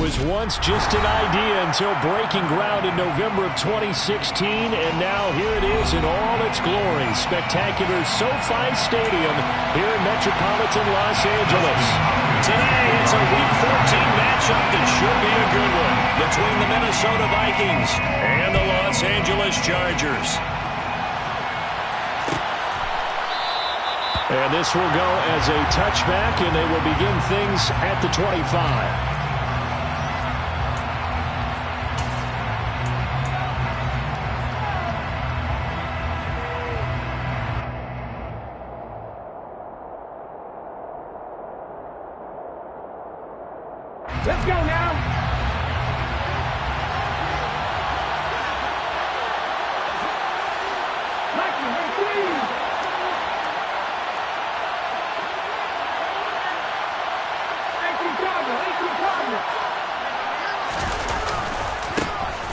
was once just an idea until breaking ground in November of 2016, and now here it is in all its glory. Spectacular SoFi Stadium here in metropolitan Los Angeles. Today, it's a Week 14 matchup that should be a good one between the Minnesota Vikings and the Los Angeles Chargers. And this will go as a touchback, and they will begin things at the 25. Let's go now.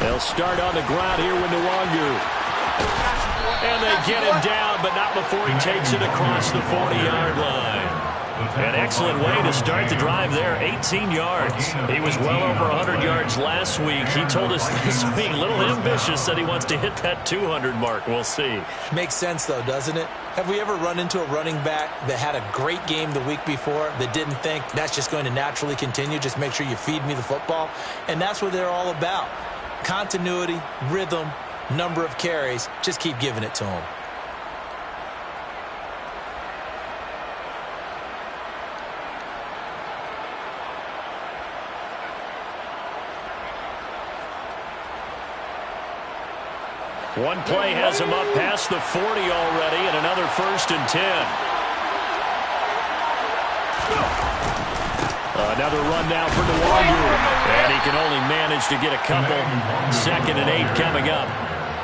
They'll start on the ground here with Nwangu. And they get him down, but not before he takes it across the 40-yard line. An excellent way to start the drive there, 18 yards. He was well over 100 yards last week. He told us this week, a little ambitious, that he wants to hit that 200 mark. We'll see. Makes sense, though, doesn't it? Have we ever run into a running back that had a great game the week before that didn't think that's just going to naturally continue? Just make sure you feed me the football. And that's what they're all about. Continuity, rhythm, number of carries. Just keep giving it to him. One play has him up past the 40 already, and another 1st and 10. Another run now for Nwangu, and he can only manage to get a couple. 2nd and 8 coming up.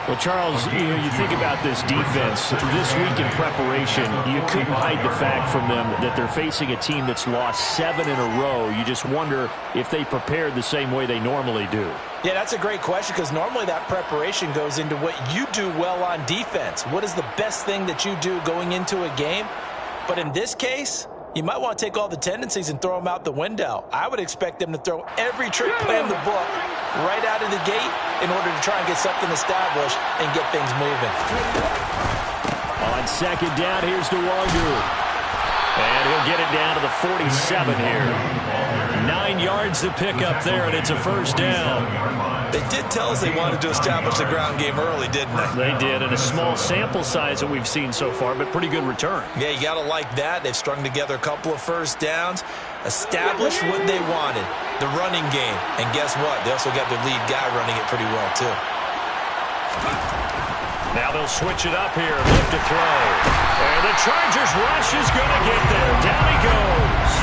Well, Charles, you think about this defense. This week in preparation, you couldn't hide the fact from them that they're facing a team that's lost 7 in a row. You just wonder if they prepared the same way they normally do. Yeah, that's a great question, because normally that preparation goes into what you do well on defense. What is the best thing that you do going into a game? But in this case, you might want to take all the tendencies and throw them out the window. I would expect them to throw every trick play in the book right out of the gate in order to try and get something established and get things moving. On 2nd down, here's Nwangu. And he'll get it down to the 47 here. 9 yards to pick up there, and it's a 1st down. They did tell us they wanted to establish the ground game early, didn't they? They did, and a small sample size that we've seen so far, but pretty good return. Yeah, you got to like that. They've strung together a couple of 1st downs, established what they wanted, the running game. And guess what? They also got their lead guy running it pretty well, too. Now they'll switch it up here, lift to throw. And the Chargers rush is going to get there. Down he goes.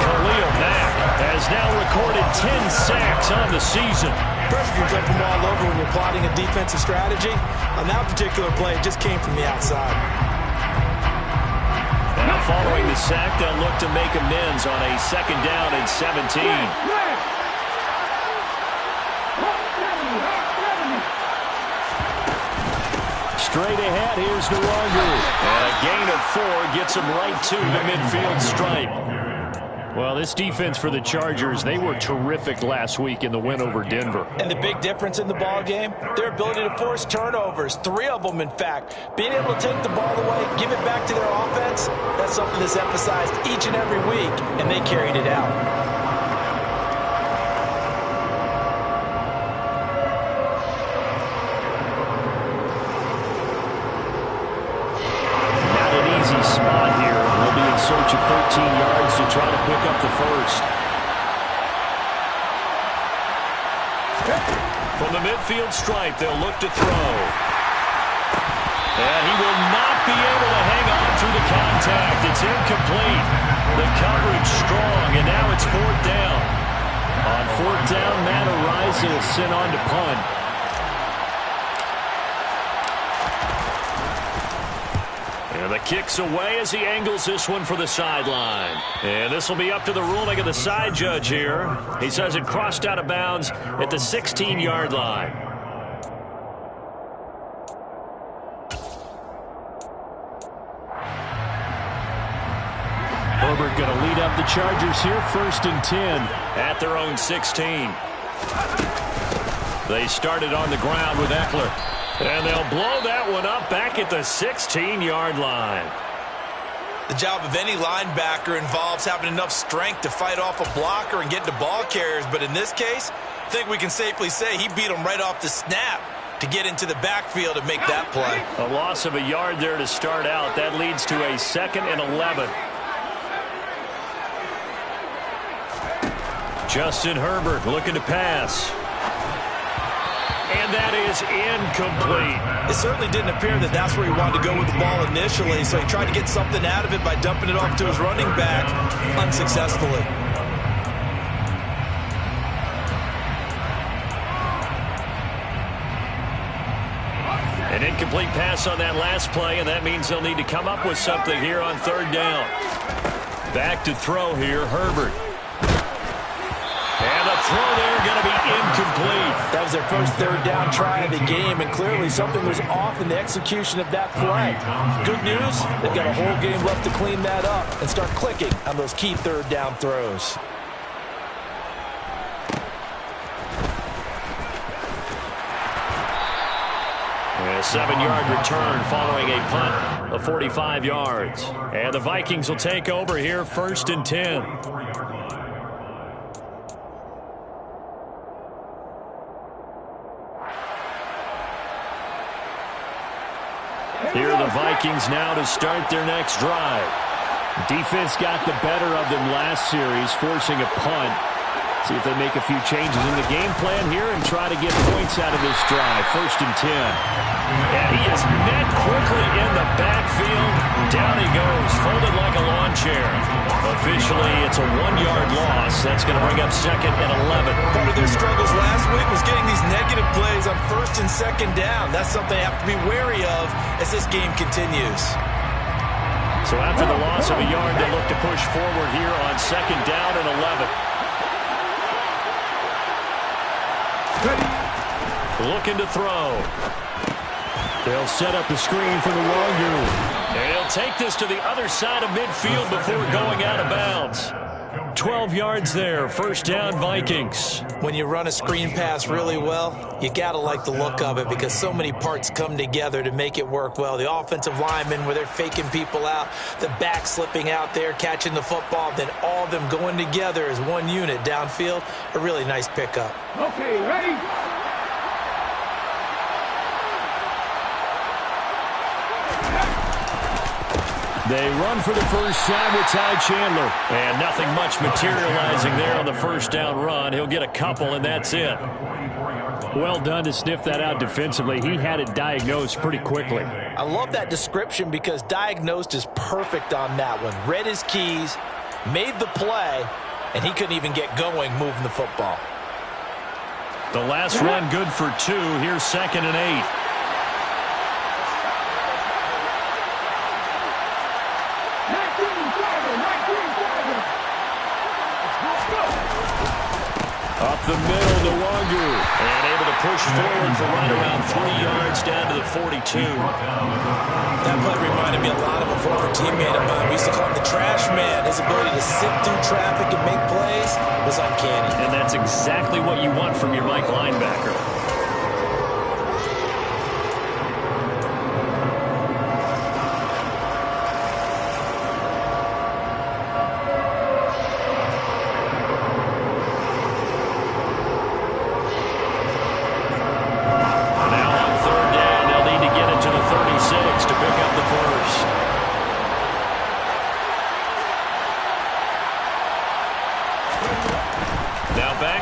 Khalil Mack has now recorded 10 sacks on the season. Pressure can come from all over when you're plotting a defensive strategy. On that particular play, it just came from the outside. Now following the sack, they'll look to make amends on a 2nd down and 17. Straight ahead, here's Nwangu. And a gain of 4 gets him right to the midfield stripe. Well, this defense for the Chargers, they were terrific last week in the win over Denver. And the big difference in the ball game, their ability to force turnovers, 3 of them, in fact. Being able to take the ball away, give it back to their offense, that's something that's emphasized each and every week, and they carried it out. Spot here. We'll be in search of 13 yards to try to pick up the 1st. From the midfield stripe, they'll look to throw. And he will not be able to hang on through the contact. It's incomplete. The coverage strong, and now it's 4th down. On 4th down, Matt Araiza will send on to punt. And the kick's away as he angles this one for the sideline. And this will be up to the ruling of the side judge here. He says it crossed out of bounds at the 16-yard line. Herbert Herbert going to lead up the Chargers here, 1st and 10. At their own 16. They started on the ground with Eckler. And they'll blow that one up back at the 16-yard line. The job of any linebacker involves having enough strength to fight off a blocker and get to ball carriers. But in this case, I think we can safely say he beat him right off the snap to get into the backfield and make that play. A loss of a yard there to start out. That leads to a 2nd and 11. Justin Herbert looking to pass. And that is incomplete. It certainly didn't appear that that's where he wanted to go with the ball initially, so he tried to get something out of it by dumping it off to his running back unsuccessfully. An incomplete pass on that last play, and that means they'll need to come up with something here on 3rd down. Back to throw here, Herbert. And the throw there going to be incomplete. That was their first 3rd down try of the game, and clearly something was off in the execution of that play. Good news, they've got a whole game left to clean that up and start clicking on those key 3rd down throws. A 7-yard return following a punt of 45 yards. And the Vikings will take over here, 1st and 10. Here are the Vikings now to start their next drive. Defense got the better of them last series, forcing a punt. See if they make a few changes in the game plan here and try to get points out of this drive. 1st and 10. And he is met quickly in the backfield. Down he goes, folded like a lawn chair. Officially, it's a 1-yard loss. That's going to bring up 2nd and 11. Part of their struggles last week was getting these negative plays on 1st and 2nd down. That's something they have to be wary of as this game continues. So after the loss of a yard, they look to push forward here on 2nd down and 11. Looking to throw. They'll set up the screen for the longer. And he'll take this to the other side of midfield before going out of bounds. 12 yards there, 1st down Vikings. When you run a screen pass really well, you got to like the look of it because so many parts come together to make it work well. The offensive linemen, where they're faking people out, the back slipping out there, catching the football, then all of them going together as one unit downfield. A really nice pickup. Okay, ready? They run for the first time with Ty Chandler. And nothing much materializing there on the 1st down run. He'll get a couple, and that's it. Well done to sniff that out defensively. He had it diagnosed pretty quickly. I love that description because diagnosed is perfect on that one. Read his keys, made the play, and he couldn't even get going moving the football. The last run good for 2. Here's 2nd and 8. Up the middle to Wanger. And able to push forward for right around 3 yards down to the 42. That play reminded me a lot of a former teammate of mine. We used to call him the trash man. His ability to sit through traffic and make plays was uncanny. And that's exactly what you want from your Mike linebacker.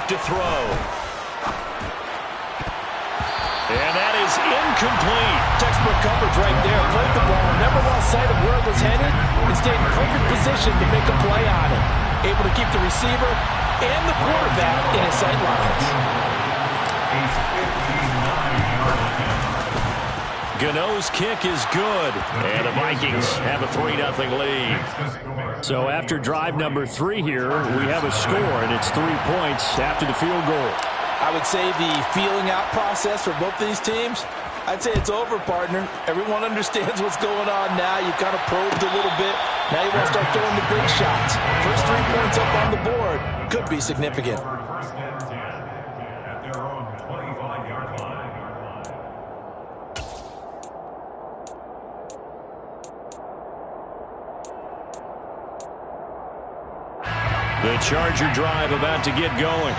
To throw. And that is incomplete. Textbook coverage right there. Played the ball, never lost sight of where it was headed, and stayed in perfect position to make a play on it. Able to keep the receiver and the quarterback in his sight lines. Gano's kick is good, and the Vikings have a 3-0 lead. So after drive number 3 here, we have a score, and it's 3 points after the field goal. I would say the feeling out process for both of these teams, I'd say it's over, partner. Everyone understands what's going on now. You've kind of probed a little bit. Now you want to start throwing the big shots. First 3 points up on the board could be significant. The Charger drive about to get going.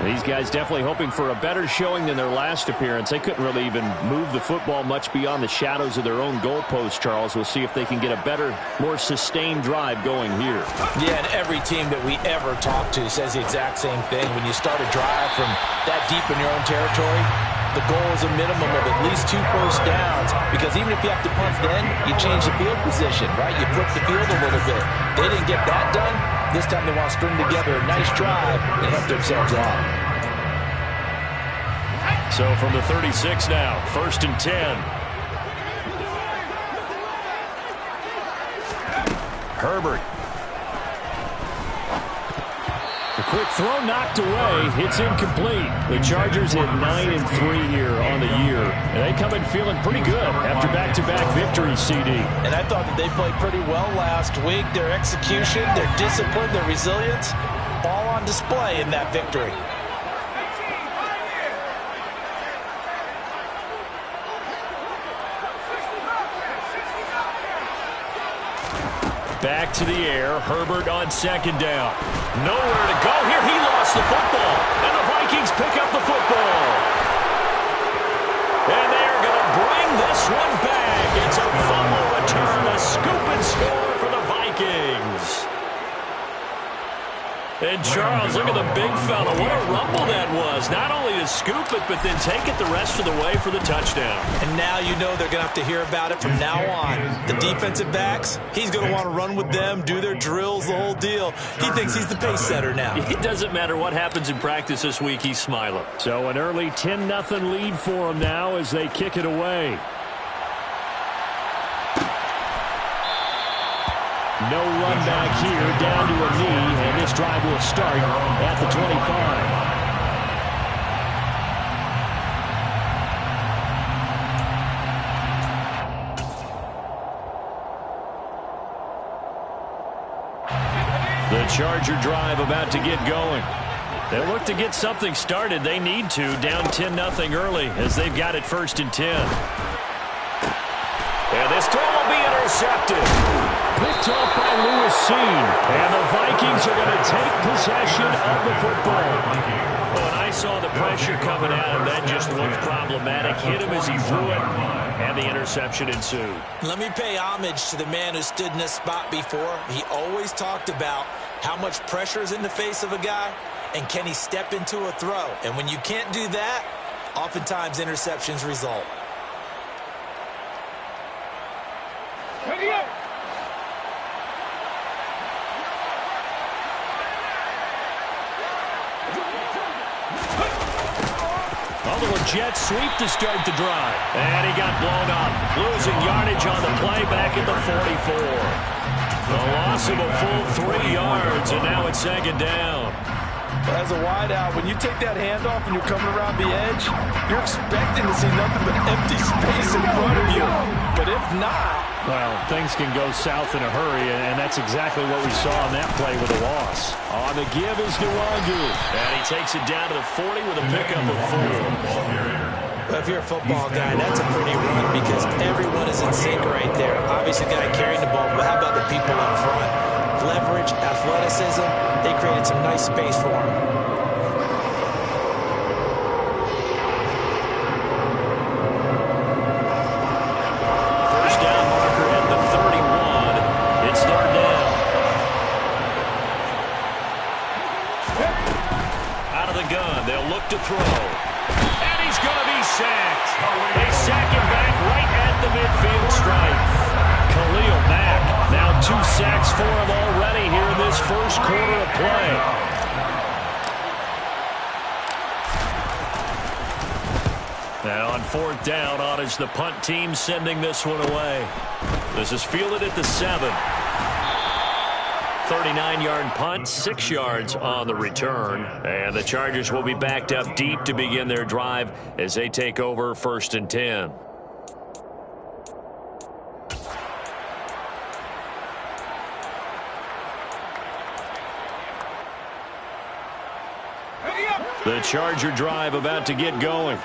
These guys definitely hoping for a better showing than their last appearance. They couldn't really even move the football much beyond the shadows of their own goalpost, Charles. We'll see if they can get a better, more sustained drive going here. Yeah, and every team that we ever talk to says the exact same thing. When you start a drive from that deep in your own territory, the goal is a minimum of at least 2 first downs, because even if you have to punt then, you change the field position, right? You flip the field a little bit. They didn't get that done. This time they want to string together a nice drive and help themselves out. So from the 36 now, 1st and 10. Herbert. The quick throw knocked away. It's incomplete. The Chargers hit 9-3 here on the year. And they come in feeling pretty good after back-to-back victories, CD. And I thought that they played pretty well last week. Their execution, their discipline, their resilience, all on display in that victory. Back to the air. Herbert on 2nd down. Nowhere to go here. He lost the football. And the Vikings pick up the football. And they are going to bring this one back. It's a fumble return. A scoop and score for the Vikings. And Charles, look at the big fella. What a rumble that was. Not only to scoop it, but then take it the rest of the way for the touchdown. And now you know they're going to have to hear about it from now on. The defensive backs, he's going to want to run with them, do their drills, the whole deal. He thinks he's the pace setter now. It doesn't matter what happens in practice this week, he's smiling. So an early 10-0 lead for him now as they kick it away. No run back here, down to a knee, and this drive will start at the 25. The Charger drive about to get going. They look to get something started. They need to, down 10-0 early as they've got it 1st and 10. And this throw will be intercepted. Picked off by Lewis Cine. And the Vikings are going to take possession of the football. When I saw the pressure coming at him, that just looked problematic. Hit him as he threw it, and the interception ensued. Let me pay homage to the man who stood in this spot before. He always talked about how much pressure is in the face of a guy, and can he step into a throw. And when you can't do that, oftentimes interceptions result. Jet sweep to start the drive. And he got blown up. Losing yardage on the play back at the 44. The loss of a full 3 yards, and now it's 2nd down. As a wideout, when you take that handoff and you're coming around the edge, you're expecting to see nothing but empty space in front of you. But if not... Well, things can go south in a hurry, and that's exactly what we saw on that play with a loss. On the give is Nwangu. And he takes it down to the 40 with a pickup of 4. Well, if you're a football guy, that's a pretty run because everyone is in sync right there. Obviously, the guy carrying the ball, but how about the people up front? Leverage, athleticism, they created some nice space for him. To throw. And he's going to be sacked. They sack him back right at the midfield stripe. Khalil Mack, now 2 sacks for him already here in this first quarter of play. Now on 4th down, on is the punt team sending this one away. This is fielded at the 7. 39-yard punt, 6 yards on the return. And the Chargers will be backed up deep to begin their drive as they take over 1st and 10. The Charger drive about to get going.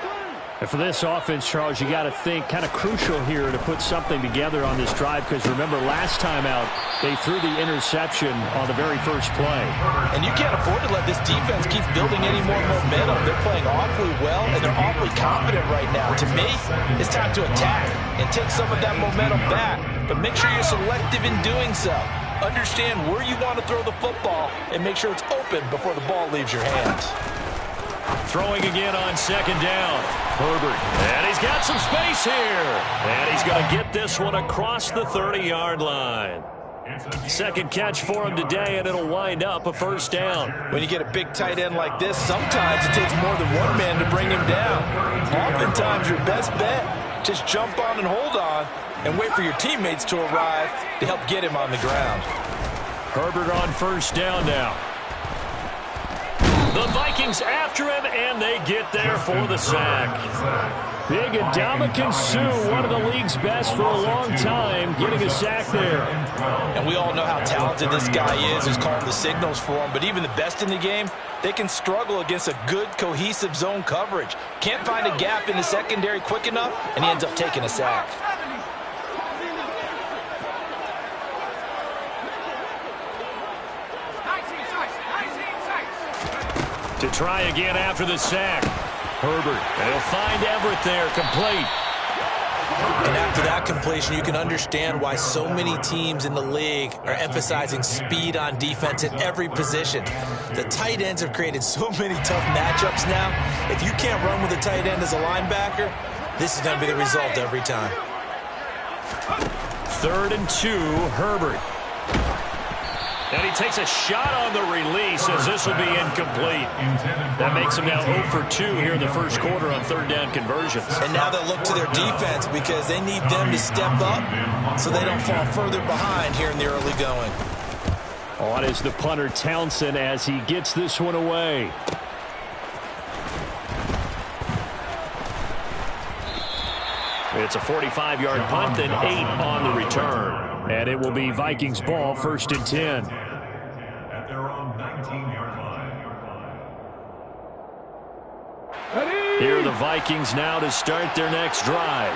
And for this offense, Charles, you got to think kind of crucial here to put something together on this drive, because remember last time out they threw the interception on the very first play. And you can't afford to let this defense keep building any more momentum. They're playing awfully well, and they're awfully confident right now. To me, it's time to attack and take some of that momentum back, but make sure you're selective in doing so. Understand where you want to throw the football and make sure it's open before the ball leaves your hands. Throwing again on second down. Herbert. And he's got some space here. And he's going to get this one across the 30-yard line. Second catch for him today, and it'll wind up a first down. When you get a big tight end like this, sometimes it takes more than one man to bring him down. Oftentimes, your best bet, just jump on and hold on and wait for your teammates to arrive to help get him on the ground. Herbert on first down now. The Vikings after him, and they get there for the sack. Big Ndamukong Suh, one of the league's best for a long time, getting a sack there. And we all know how talented this guy is, who's calling the signals for him. But even the best in the game, they can struggle against a good, cohesive zone coverage. Can't find a gap in the secondary quick enough, and he ends up taking a sack. To try again after the sack. Herbert, and he'll find Everett there, complete. And after that completion, you can understand why so many teams in the league are emphasizing speed on defense at every position. The tight ends have created so many tough matchups now. If you can't run with a tight end as a linebacker, this is going to be the result every time. 3rd and 2, Herbert. And he takes a shot on the release as this will be incomplete. That makes him now 0 for 2 here in the first quarter on third down conversions. And now they'll look to their defense because they need them to step up so they don't fall further behind here in the early going. On is the punter Townsend as he gets this one away. It's a 45-yard punt, then 8 on the return. And it will be Vikings ball, 1st and 10. At their own 19-yard line. Here are the Vikings now to start their next drive.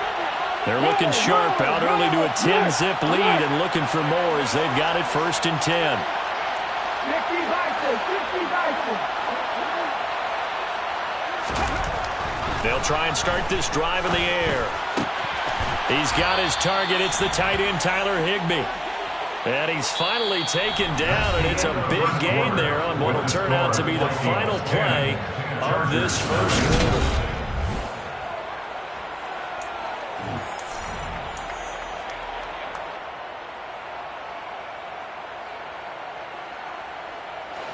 They're looking sharp out early to a 10-zip lead and looking for more as they've got it 1st and 10. They'll try and start this drive in the air. He's got his target. It's the tight end, Tyler Higbee. And he's finally taken down, and it's a big gain there on what will turn out to be the final play of this first quarter.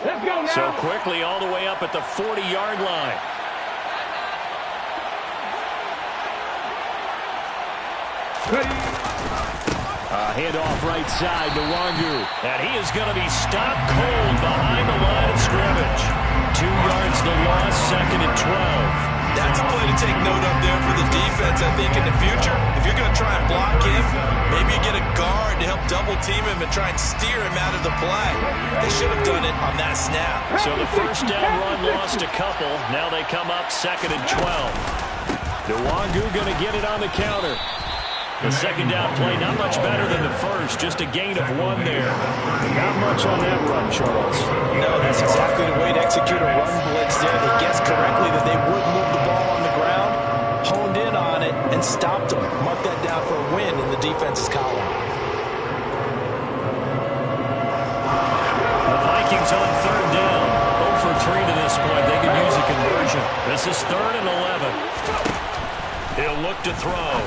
Let's go now. So quickly all the way up at the 40-yard line. Handoff right side to Wangu. And he is going to be stopped cold behind the line of scrimmage. 2 yards the loss, 2nd and 12. That's a play to take note of there for the defense, I think, in the future. If you're going to try and block him, maybe you get a guard to help double-team him and try and steer him out of the play. They should have done it on that snap. So the first down run lost a couple. Now they come up 2nd and 12. Wangu going to get it on the counter. The second down play not much better than the first, just a gain of 1 there. Not much on that run, Charles. No, that's exactly the way to execute a run blitz there. They guessed correctly that they would move the ball on the ground, honed in on it, and stopped them. Mark that down for a win in the defense's column. The Vikings on 3rd down. 0 for 3 to this point. They could use a conversion. This is 3rd and 11. He'll look to throw.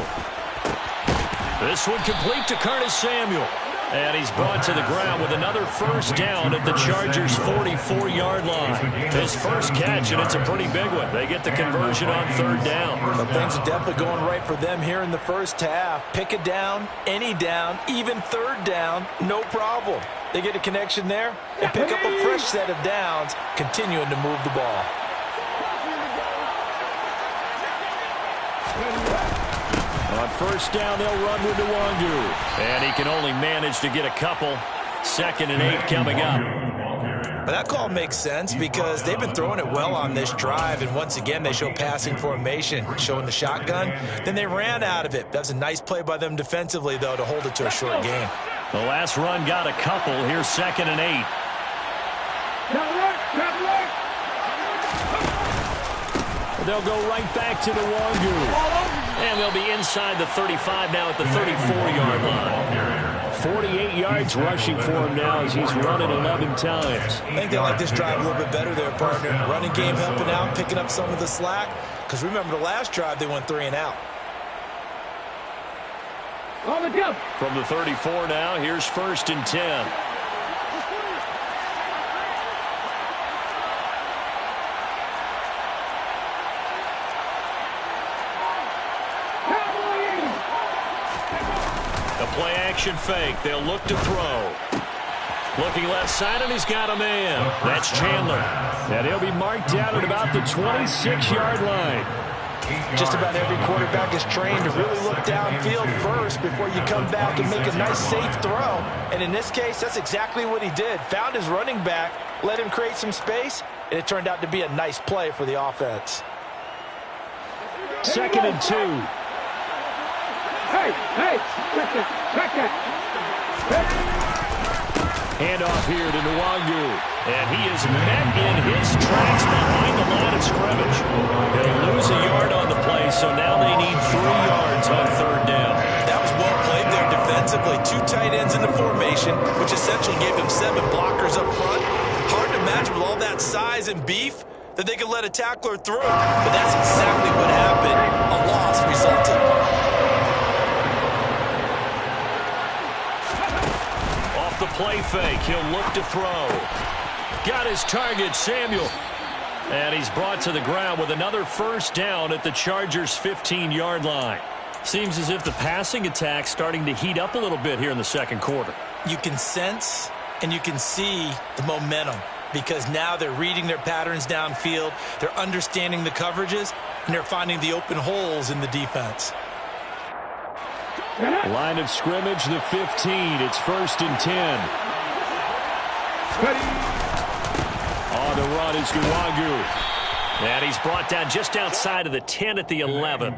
This one complete to Curtis Samuel. And he's brought to the ground with another first down at the Chargers' 44-yard line. His first catch, and it's a pretty big one. They get the conversion on 3rd down. But things are definitely going right for them here in the first half. Pick a down, any down, even 3rd down, no problem. They get a connection there and pick up a fresh set of downs, continuing to move the ball. On 1st down, they'll run with Wangu. And he can only manage to get a couple. 2nd and 8 coming up. But that call makes sense because they've been throwing it well on this drive, and once again, they show passing formation, showing the shotgun. Then they ran out of it. That was a nice play by them defensively, though, to hold it to a short game. The last run got a couple. Here's 2nd and 8. They'll go right back to the Nwangwu. And they'll be inside the 35 now at the 34-yard line. 48 yards rushing for him now as he's run it 11 times. I think they like this drive a little bit better there, partner. Running game helping out, picking up some of the slack. Because remember the last drive, they went 3 and out. From the 34 now, here's 1st and 10. Play action fake. They'll look to throw. Looking left side, and he's got a man. That's Chandler. And he'll be marked down at about the 26-yard line. Just about every quarterback is trained to really look downfield first before you come back and make a nice, safe throw. And in this case, that's exactly what he did. Found his running back, let him create some space, and it turned out to be a nice play for the offense. 2nd and 2. Check that. Handoff here to Nwangwu. And he is met in his tracks behind the line of scrimmage. They'll lose a yard on the play, so now they need 3 yards on 3rd down. That was well played there defensively. 2 tight ends in the formation, which essentially gave them 7 blockers up front. Hard to imagine with all that size and beef that they could let a tackler through. But that's exactly what happened. A loss resulted. The play fake. He'll look to throw. Got his target, Samuel. And he's brought to the ground with another 1st down at the Chargers' 15-yard line. Seems as if the passing attack's starting to heat up a little bit here in the 2nd quarter. You can sense and you can see the momentum because now they're reading their patterns downfield, they're understanding the coverages, and they're finding the open holes in the defense. Line of scrimmage, the 15. It's 1st and 10. On the run is Nwangwu. And he's brought down just outside of the 10 at the 11.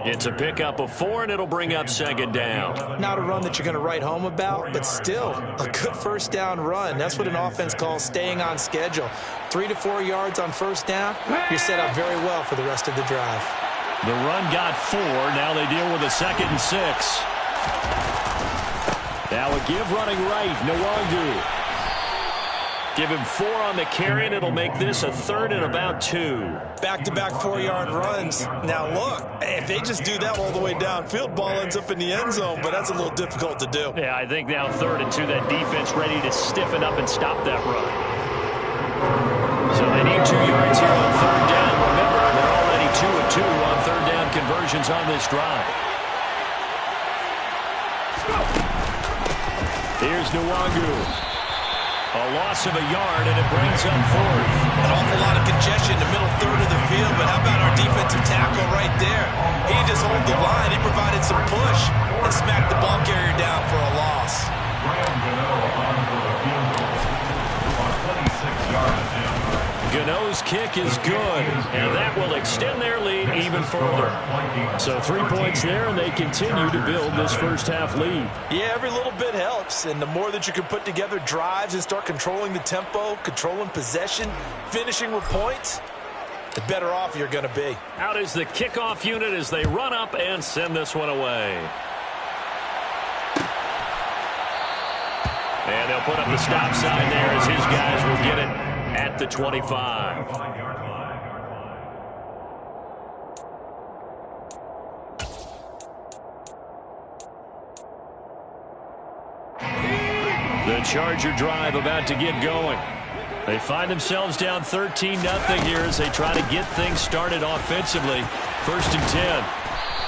It's a pickup of 4, and it'll bring up 2nd down. Not a run that you're going to write home about, but still a good 1st down run. That's what an offense calls staying on schedule. 3 to 4 yards on 1st down. You're set up very well for the rest of the drive. The run got 4. Now they deal with a 2nd and 6. Now a give running right. Nwangwu. Give him 4 on the carry, and it'll make this a 3rd and about 2. Back-to-back 4-yard runs. Now look, if they just do that all the way downfield, ball ends up in the end zone, but that's a little difficult to do. Yeah, I think now 3rd and 2, that defense ready to stiffen up and stop that run. So they need 2 yards here on 3rd down. Remember, they're already 2 of 2 on 3rd down conversions on this drive. Here's Nwangwu. A loss of a yard, and it brings up 4th. An awful lot of congestion in the middle 3rd of the field, but how about our defensive tackle right there? He didn't just hold the line. He provided some push and smacked the ball carrier down for a loss. Gano's kick is good, and that will extend their lead even further. So 3 points there, and they continue to build this 1st half lead. Yeah, every little bit helps, and the more that you can put together drives and start controlling the tempo, controlling possession, finishing with points, the better off you're going to be. Out is the kickoff unit as they run up and send this one away. And they'll put up the stop sign there as his guys will get it at the 25. The Charger drive about to get going. They find themselves down 13-0 here as they try to get things started offensively. 1st and 10.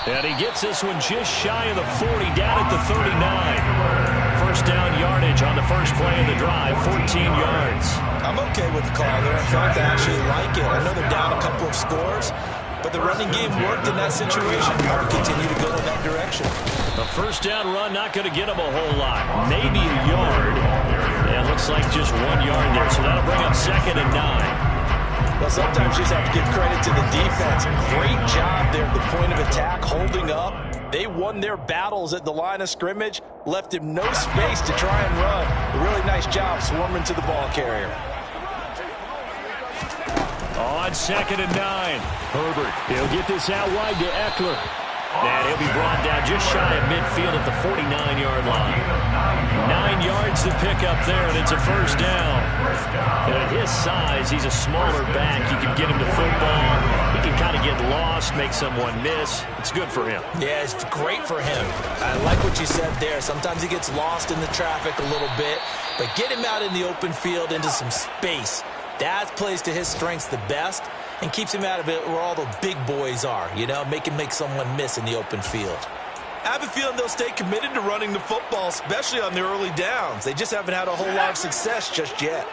And he gets this one just shy of the 40, down at the 39. 1st down yardage on the first play of the drive, 14 yards. I'm okay with the call there. In fact, I actually like it. I know they're down a couple of scores, but the running game worked in that situation. I would continue to go in that direction. A 1st down run not going to get them a whole lot. Maybe a yard. And And it looks like just 1 yard there, so that'll bring up 2nd and 9. Well, sometimes you just have to give credit to the defense. Great job there at the point of attack, holding up. They won their battles at the line of scrimmage, left him no space to try and run. A really nice job swarming to the ball carrier. On 2nd and 9, Herbert. He'll get this out wide to Eckler. And he'll be brought down just shy of midfield at the 49-yard line. 9 yards to pick up there, and it's a first down. And at his size, he's a smaller back. You can get him to football. He can kind of get lost, make someone miss. It's good for him. Yeah, it's great for him. I like what you said there. Sometimes he gets lost in the traffic a little bit, but get him out in the open field into some space. That plays to his strengths the best and keeps him out of it where all the big boys are, you know, make him make someone miss in the open field. I have a feeling they'll stay committed to running the football, especially on their early downs. They just haven't had a whole lot of success just yet.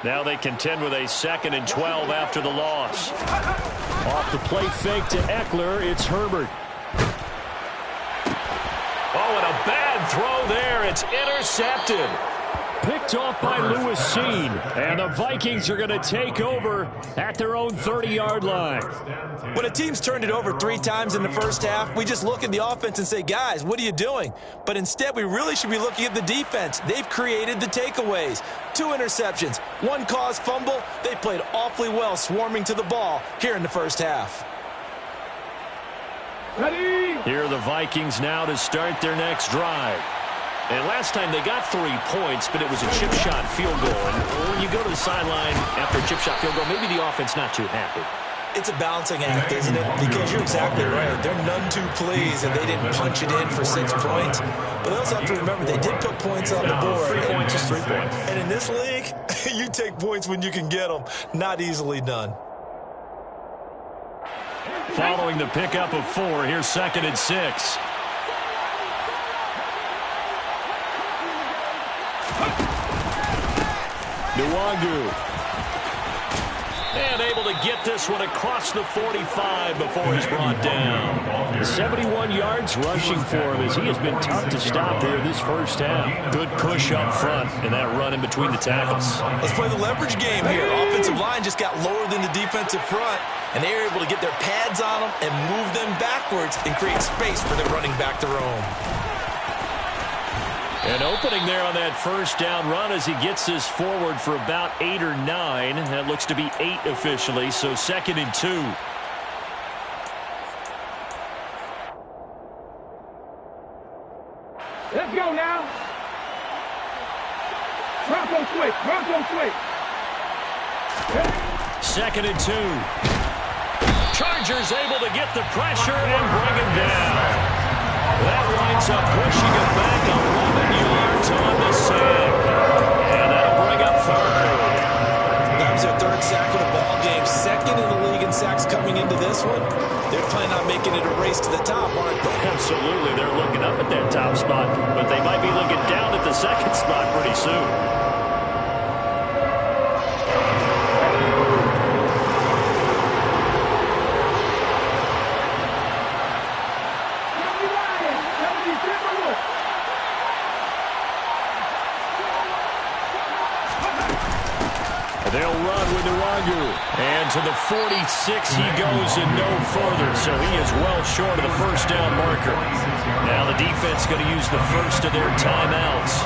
Now they contend with a 2nd and 12 after the loss. Off the play fake to Eckler, it's Herbert. Oh, and a bad throw there. It's intercepted. Picked off by Lewis Cine. And the Vikings are going to take over at their own 30-yard line. When a team's turned it over 3 times in the first half, we just look at the offense and say, guys, what are you doing? But instead, we really should be looking at the defense. They've created the takeaways. 2 interceptions, 1 caused fumble. They played awfully well swarming to the ball here in the first half. Ready? Here are the Vikings now to start their next drive. And last time they got 3 points, but it was a chip shot field goal. And when you go to the sideline after a chip shot field goal, maybe the offense not too happy. It's a balancing act, isn't it? Because you're exactly right. They're none too pleased, and they didn't punch it in for 6 points. But they also have to remember they did put points on the board. 3 points is 3 points. And in this league, you take points when you can get them. Not easily done. Following the pickup of 4, here's 2nd and 6. Nwangu. And able to get this one across the 45 before he's brought down. 71 yards rushing for him as he has been tough to stop here this first half. Good push up front and that run in between the tackles. Let's play the leverage game here. Offensive line just got lower than the defensive front, and they were able to get their pads on them and move them backwards and create space for the running back to roam. An opening there on that first down run as he gets this forward for about 8 or 9. That looks to be 8 officially, so 2nd and 2. Let's go now. Bronco switch. Bronco switch. 2nd and 2. Chargers able to get the pressure and bring him down. That winds up pushing him back 11 yards on the sack. And that'll bring up 3rd. That was their 3rd sack of the ball game. 2nd in the league in sacks coming into this one. They're planning on making it a race to the top, aren't they? Absolutely. They're looking up at that top spot, but they might be looking down at the 2nd spot pretty soon. They'll run with Nwangu. And to the 46 he goes and no further. So he is well short of the first down marker. Now the defense going to use the first of their timeouts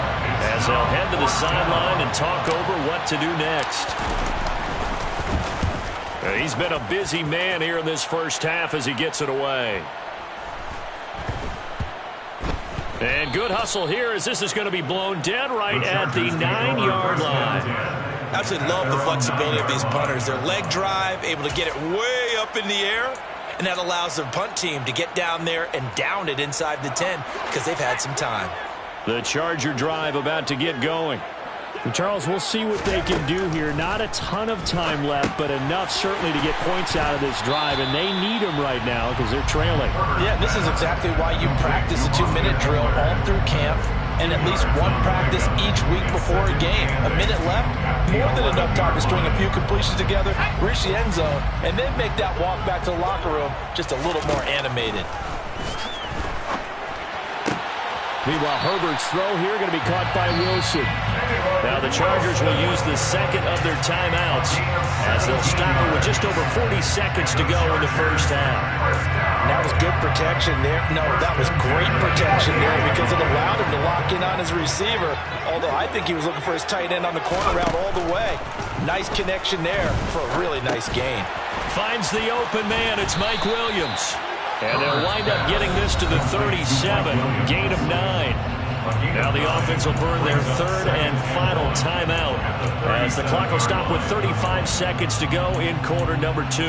as they'll head to the sideline and talk over what to do next. He's been a busy man here in this first half as he gets it away. And good hustle here as this is going to be blown dead right at the 9-yard line. Absolutely love the flexibility of these punters. Their leg drive, able to get it way up in the air, and that allows their punt team to get down there and down it inside the 10 because they've had some time. The Charger drive about to get going. And Charles, we'll see what they can do here. Not a ton of time left, but enough certainly to get points out of this drive, and they need them right now because they're trailing. Yeah, this is exactly why you practice a 2-minute drill all through camp and at least 1 practice each week before a game. A minute left, more than enough time to string a few completions together, reach the end zone, and then make that walk back to the locker room just a little more animated. Meanwhile, Herbert's throw here going to be caught by Wilson. Now the Chargers will use the second of their timeouts as they'll stop it with just over 40 seconds to go in the first half. That was good protection there. No, that was great protection there because it allowed him to lock in on his receiver. Although I think he was looking for his tight end on the corner route all the way. Nice connection there for a really nice gain. Finds the open man. It's Mike Williams. And they'll wind up getting this to the 37. Gain of 9. Now the offense will burn their third and final timeout as the clock will stop with 35 seconds to go in quarter number 2.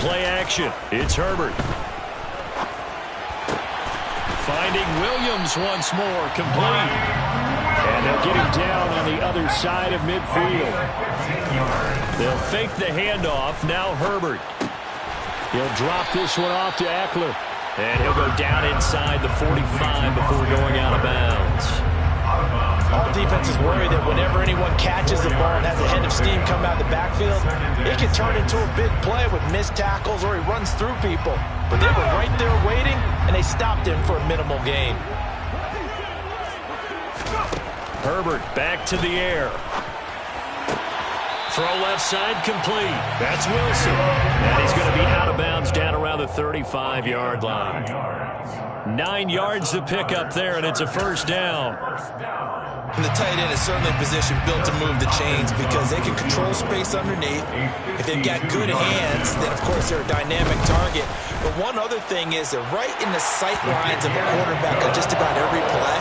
Play action. It's Herbert. Finding Williams once more, complete. And they'll get him down on the other side of midfield. They'll fake the handoff. Now Herbert. He'll drop this one off to Eckler. And he'll go down inside the 45 before going out of bounds. All defenses worry that whenever anyone catches the ball and has a head of steam come out of the backfield, it can turn into a big play with missed tackles or he runs through people. But they were right there waiting, and they stopped him for a minimal gain. Herbert back to the air. Throw left side complete. That's Wilson. And he's going to be out of bounds down around the 35-yard line. 9 yards to pick up there, and it's a first down. And the tight end is certainly a position built to move the chains because they can control space underneath. If they've got good hands, then, of course, they're a dynamic target. But one other thing is they're right in the sight lines of a quarterback on just about every play,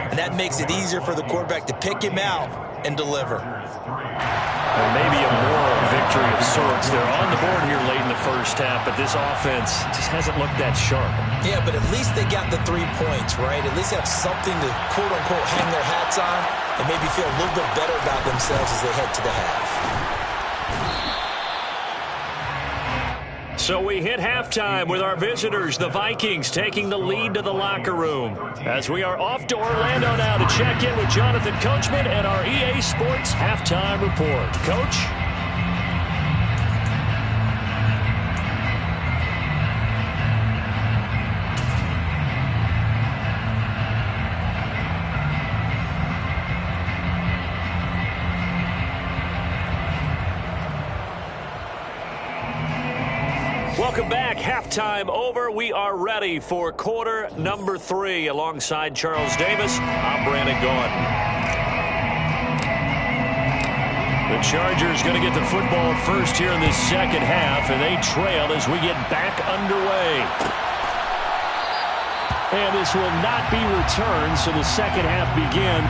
and that makes it easier for the quarterback to pick him out and deliver. Well, maybe a moral victory of sorts. They're on the board here late in the first half, but this offense just hasn't looked that sharp. Yeah, but at least they got the 3 points, right? At least have something to, quote-unquote, hang their hats on and maybe feel a little bit better about themselves as they head to the half. So we hit halftime with our visitors, the Vikings, taking the lead to the locker room. As we are off to Orlando now to check in with Jonathan Coachman and our EA Sports Halftime Report. Coach? Welcome back. Halftime over. We are ready for quarter number 3. Alongside Charles Davis, I'm Brandon Gaudin. The Chargers going to get the football first here in this second half, and they trail as we get back underway. And this will not be returned, so the second half begins.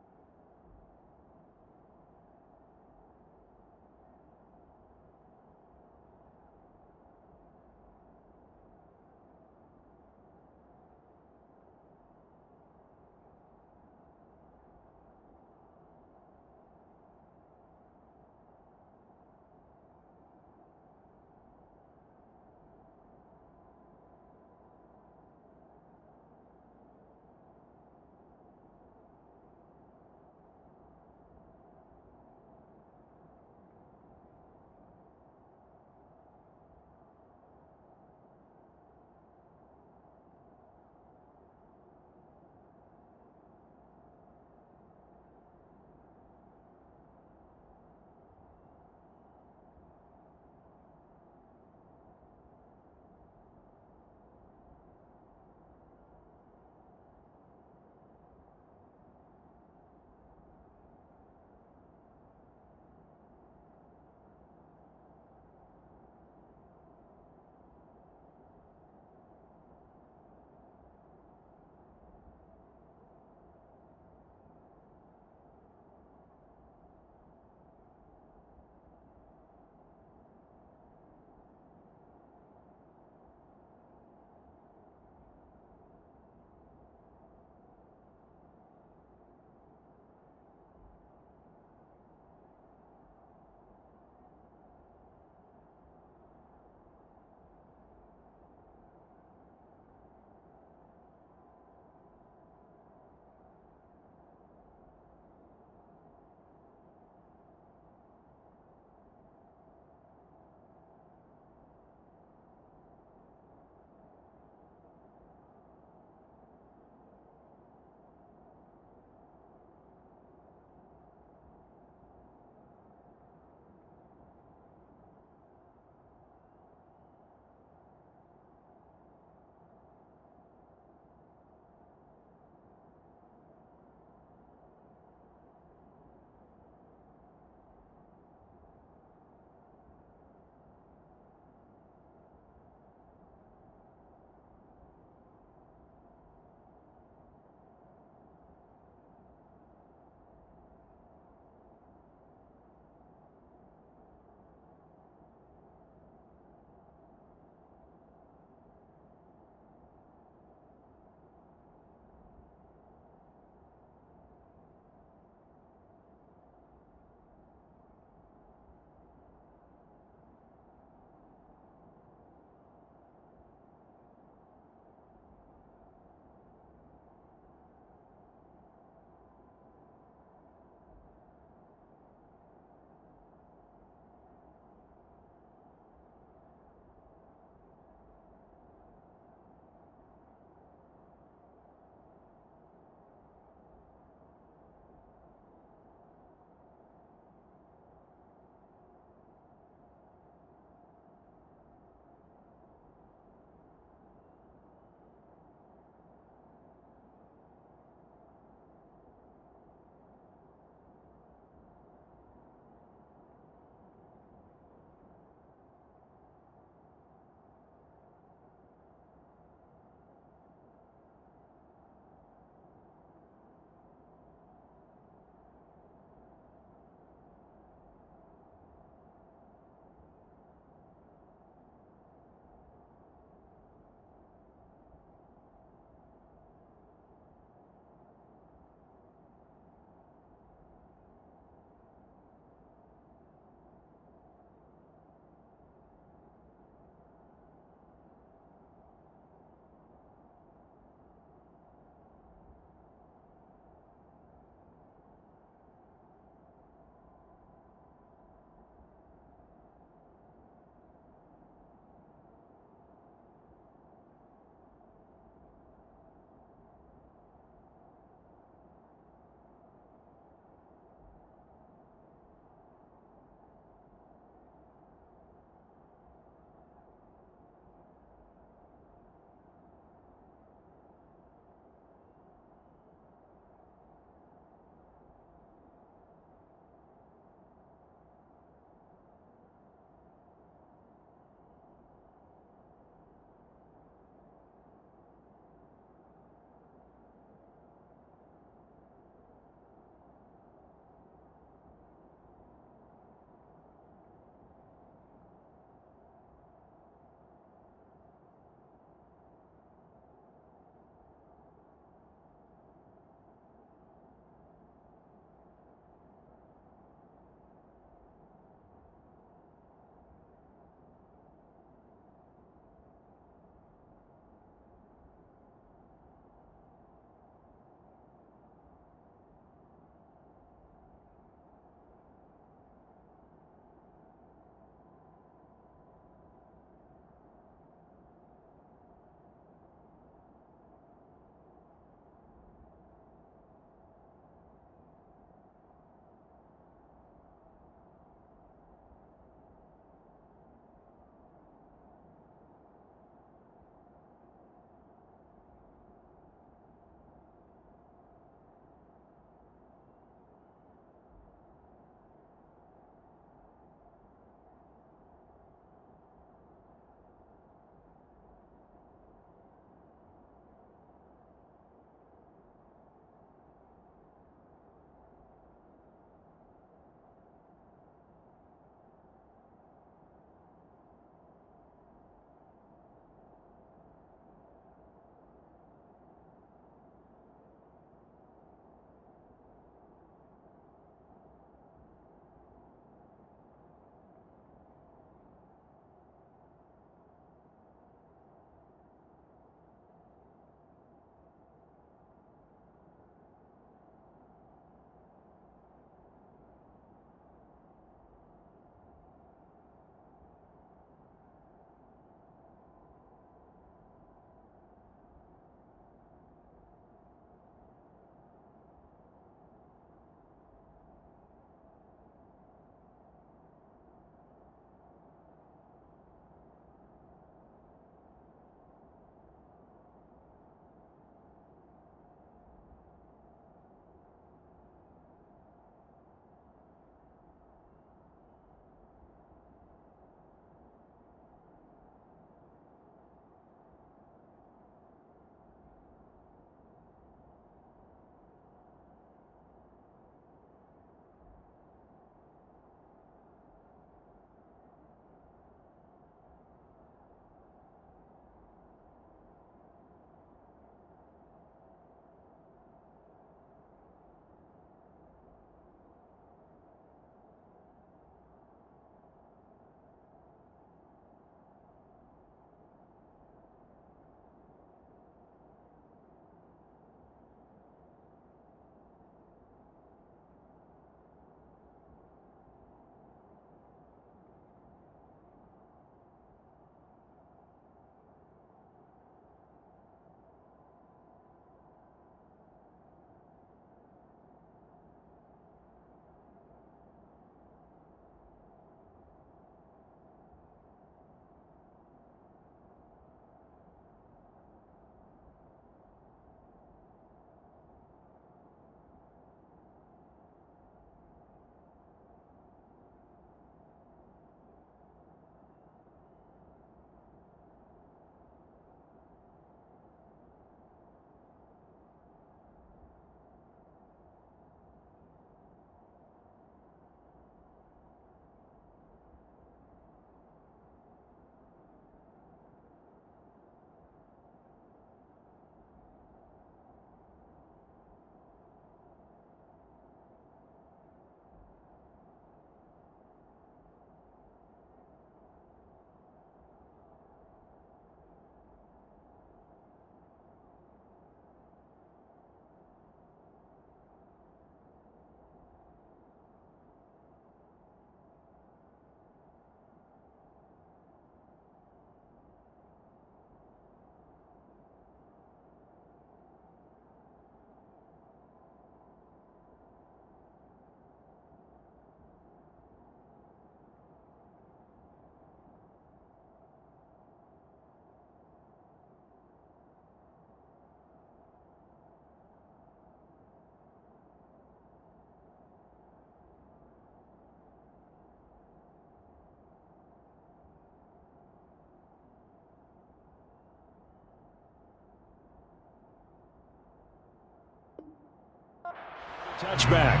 Touchback.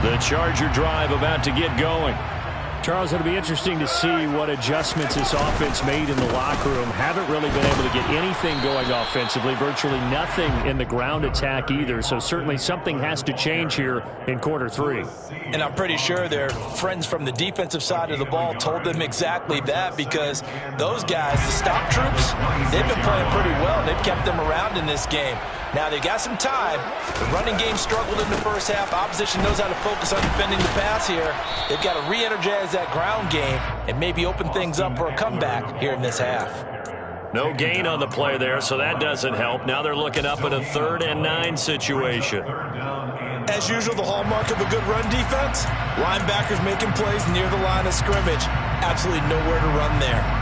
The Charger drive about to get going. Charles, it'll be interesting to see what adjustments this offense made in the locker room. Haven't really been able to get anything going offensively, virtually nothing in the ground attack either. So certainly something has to change here in quarter three. And I'm pretty sure their friends from the defensive side of the ball told them exactly that, because those guys, the stop troops, they've been playing pretty well. They've kept them around in this game. Now, they got some time. The running game struggled in the first half. Opposition knows how to focus on defending the pass here. They've got to re-energize that ground game and maybe open things up for a comeback here in this half. No gain on the play there, so that doesn't help. Now they're looking up at a 3rd and 9 situation. As usual, the hallmark of a good run defense, linebackers making plays near the line of scrimmage. Absolutely nowhere to run there.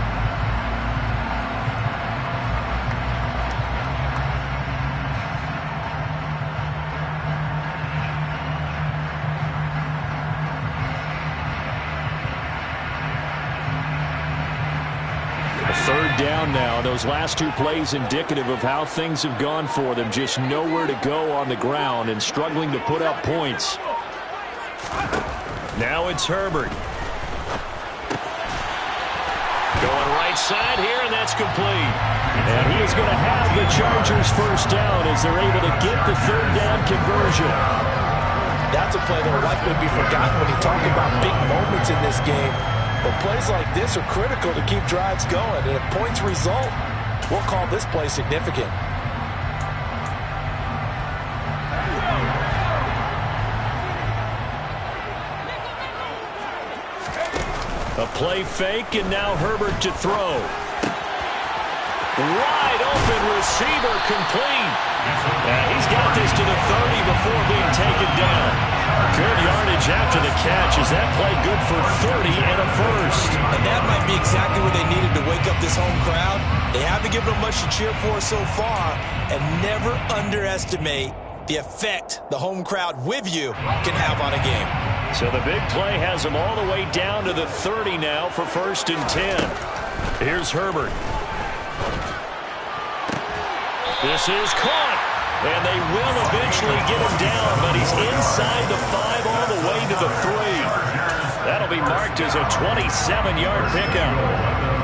Third down now. Those last 2 plays indicative of how things have gone for them. Just nowhere to go on the ground and struggling to put up points. Now it's Herbert. Going right side here, and that's complete. And he is going to have the Chargers first down as they're able to get the 3rd down conversion. That's a play that will likely be forgotten when you talk about big moments in this game. But plays like this are critical to keep drives going. And if points result, we'll call this play significant. A play fake, and now Herbert to throw. Wide open receiver, complete. And he's got this to the 30 before being taken down. Good yardage after the catch. Is that play good for 30 and a first? And that might be exactly what they needed to wake up this home crowd. They haven't given them much to cheer for so far. And never underestimate the effect the home crowd with you can have on a game. So the big play has them all the way down to the 30 now for 1st and 10. Here's Herbert. This is caught. And they will eventually get him down, but he's inside the 5 all the way to the 3. That'll be marked as a 27-yard pickup.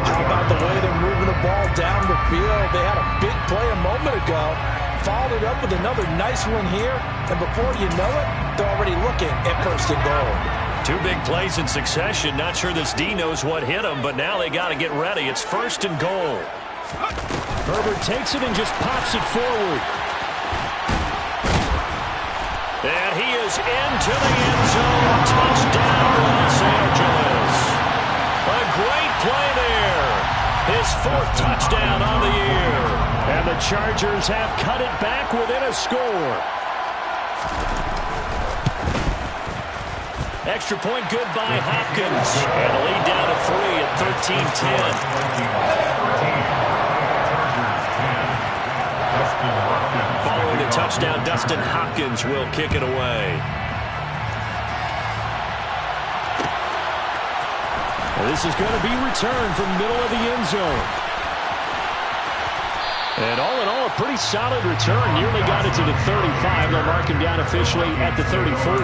How about the way they're moving the ball down the field? They had a big play a moment ago, followed it up with another nice one here, and before you know it, they're already looking at 1st and goal. 2 big plays in succession. Not sure this D knows what hit him, but now they got to get ready. It's 1st and goal. Herbert takes it and just pops it forward. And he is into the end zone. Touchdown, Los Angeles. A great play there. His 4th touchdown on the year. And the Chargers have cut it back within a score. Extra point good by Hopkins. And the lead down to 3 at 13-10. Following the touchdown, Dustin Hopkins will kick it away. Well, this is going to be returned from the middle of the end zone. And all in all, a pretty solid return. Nearly got it to the 35. They'll mark him down officially at the 34.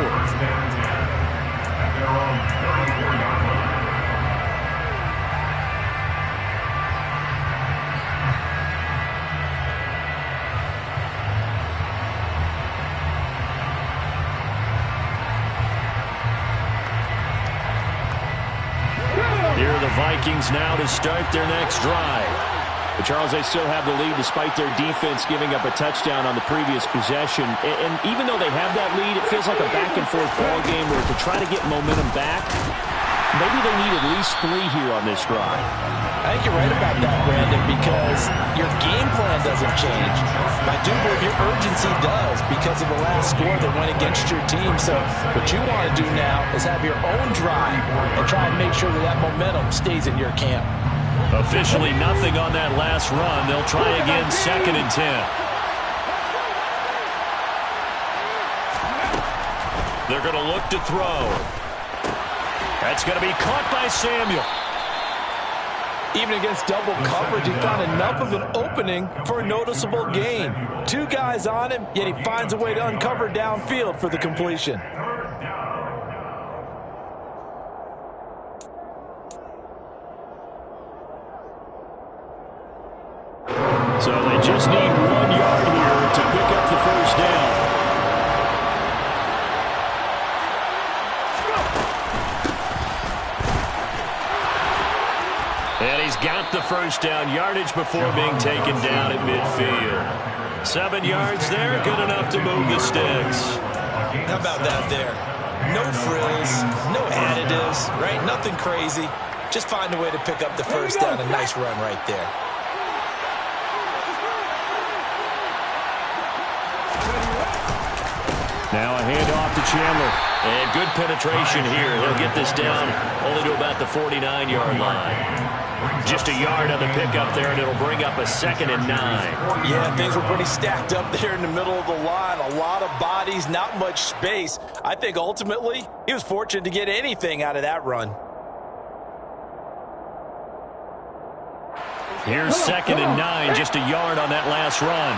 Here are the Vikings now to start their next drive. But Charles, they still have the lead despite their defense giving up a touchdown on the previous possession. And even though they have that lead, it feels like a back-and-forth ball game where to try to get momentum back, maybe they need at least 3 here on this drive. I think you're right about that, Brandon, because your game plan doesn't change. I do believe your urgency does because of the last score that went against your team. So what you want to do now is have your own drive and try and make sure that that momentum stays in your camp. Officially nothing on that last run. They'll try again 2nd and 10. They're going to look to throw. That's going to be caught by Samuel. Even against double coverage, he found enough of an opening for a noticeable gain. 2 guys on him, yet he finds a way to uncover downfield for the completion. So they just need 1 yard here to pick up the first down. And he's got the first down, yardage before being taken down at midfield. 7 yards there, good enough to move the sticks. How about that there? No frills, no additives, right? Nothing crazy. Just find a way to pick up the first down. A nice run right there. Now a handoff to Chandler. And good penetration here. He'll get this down only to about the 49-yard line. Just a yard on the pickup there, and it'll bring up a 2nd and 9. Yeah, things were pretty stacked up there in the middle of the line. A lot of bodies, not much space. I think ultimately he was fortunate to get anything out of that run. Here's 2nd and 9, just a yard on that last run.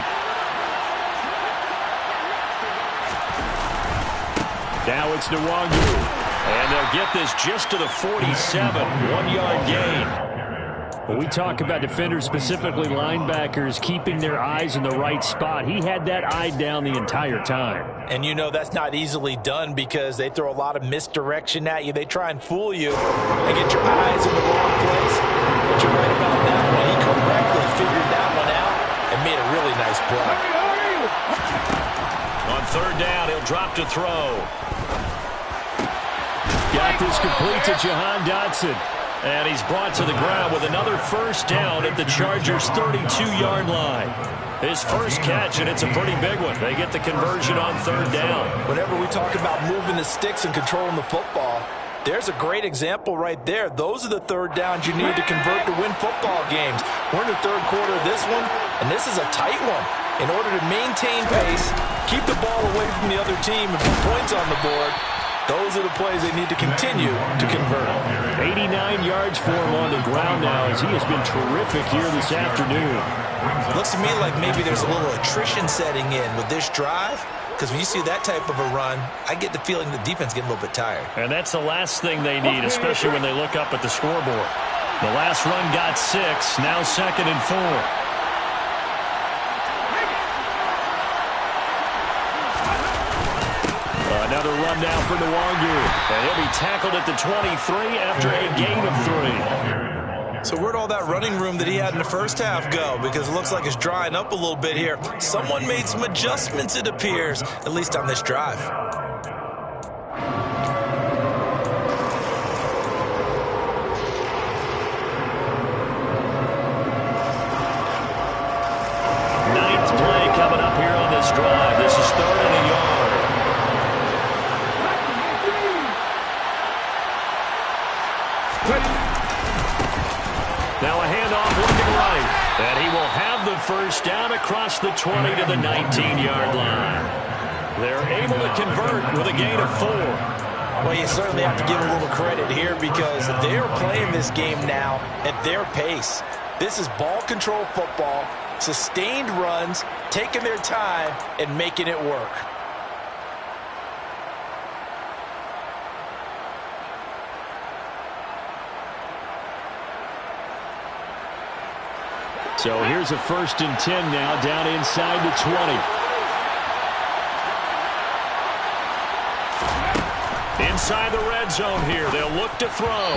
Now it's Nwangu. And they'll get this just to the 47, 1-yard gain. When we talk about defenders, specifically linebackers, keeping their eyes in the right spot, he had that eye down the entire time. And you know that's not easily done because they throw a lot of misdirection at you. They try and fool you and get your eyes in the wrong place. But you're right about that one. He correctly figured that one out and made a really nice play. On 3rd down, he'll drop to throw. Got this complete to Jahan Dotson. And he's brought to the ground with another first down at the Chargers' 32-yard line. His first catch, and it's a pretty big one. They get the conversion on 3rd down. Whenever we talk about moving the sticks and controlling the football, there's a great example right there. Those are the 3rd downs you need to convert to win football games. We're in the 3rd quarter of this one, and this is a tight one. In order to maintain pace, keep the ball away from the other team, and put points on the board, those are the plays they need to continue to convert. 89 yards for him on the ground now as he has been terrific here this afternoon. Looks to me like maybe there's a little attrition setting in with this drive, because when you see that type of a run, I get the feeling the defense getting a little bit tired. And that's the last thing they need, especially when they look up at the scoreboard. The last run got 6, now 2nd and 4. Another run now for Nwangu. And he'll be tackled at the 23 after a gain of 3. So where'd all that running room that he had in the first half go? Because it looks like it's drying up a little bit here. Someone made some adjustments, it appears, at least on this drive. Ninth play coming up here on this drive. This is 3rd and a yard. Now a handoff looking right. And he will have the first down across the 20 to the 19-yard line. They're able to convert with a gain of 4. Well, you certainly have to give a little credit here because they're playing this game now at their pace. This is ball control football, sustained runs, taking their time, and making it work. So here's a 1st and 10 now, down inside the 20. Inside the red zone here, they'll look to throw.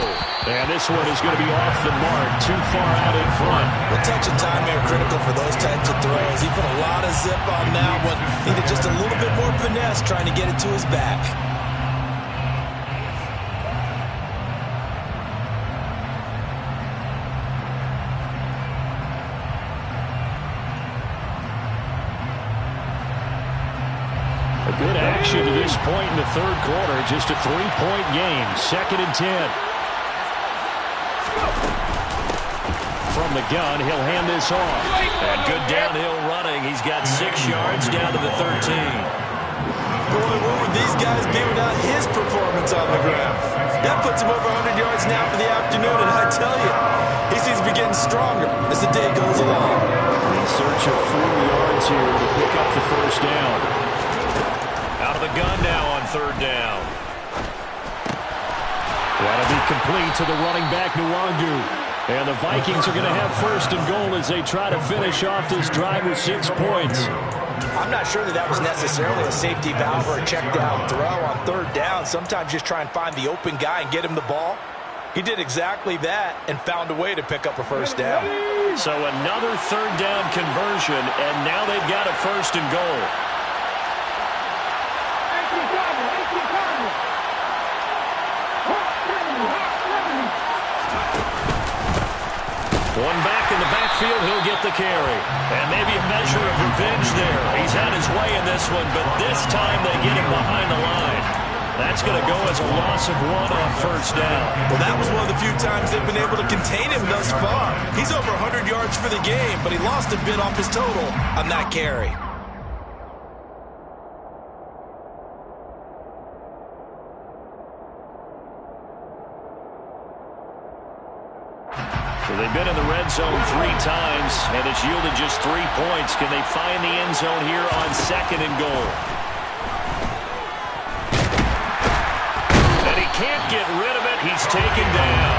And this one is going to be off the mark, too far out in front. The touch and time are critical for those types of throws. He put a lot of zip on that one. Needed just a little bit more finesse trying to get it to his back. Good action to this point in the 3rd quarter. Just a 3-point game. 2nd and 10. From the gun, he'll hand this off. And good downhill running. He's got 6 yards down to the 13. Boy, where would these guys be without his performance on the ground? That puts him over 100 yards now for the afternoon, and I tell you, he seems to be getting stronger as the day goes along. In search of 4 yards here to pick up the first down. Out of the gun now on third down. That'll be complete to the running back, Nwangu. And the Vikings are going to have first and goal as they try to finish off this drive with 6 points. I'm not sure that was necessarily a safety valve or a check down throw on third down. Sometimes just try and find the open guy and get him the ball. He did exactly that and found a way to pick up a first down. So another third down conversion, and now they've got a first and goal. One back in the backfield, he'll get the carry. And maybe a measure of revenge there. He's had his way in this one, but this time they get him behind the line. That's going to go as a loss of 1 on first down. Well, that was one of the few times they've been able to contain him thus far. He's over 100 yards for the game, but he lost a bit off his total on that carry. So they've been in the red zone 3 times, and it's yielded just 3 points. Can they find the end zone here on second and goal? And he can't get rid of it. He's taken down.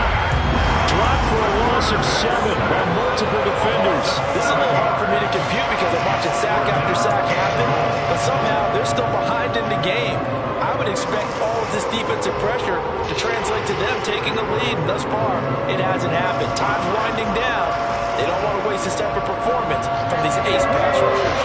Dropped for a loss of 7 by multiple defenders. This is a little hard for me to compute because I'm watching sack after sack happen, but somehow they're still behind in the game. I would expect all of this defensive pressure to translate to them taking the lead. Thus far, it hasn't happened. Time's winding down. They don't want to waste a step of performance from these ace pass rushers.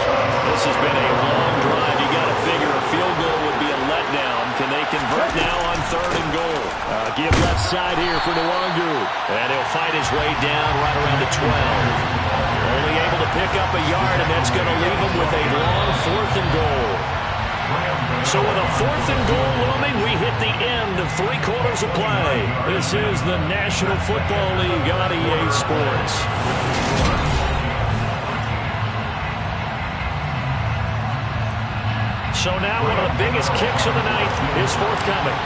This has been a long drive. You got to figure a field goal would be a letdown. Can they convert now on third and goal? Give left side here for Nwangu. And he'll fight his way down right around the 12. Only able to pick up a yard, and that's going to leave him with a long fourth and goal. So with a fourth and goal looming, we hit the end of 3 quarters of play. This is the National Football League on EA Sports. So now one of the biggest kicks of the night is forthcoming.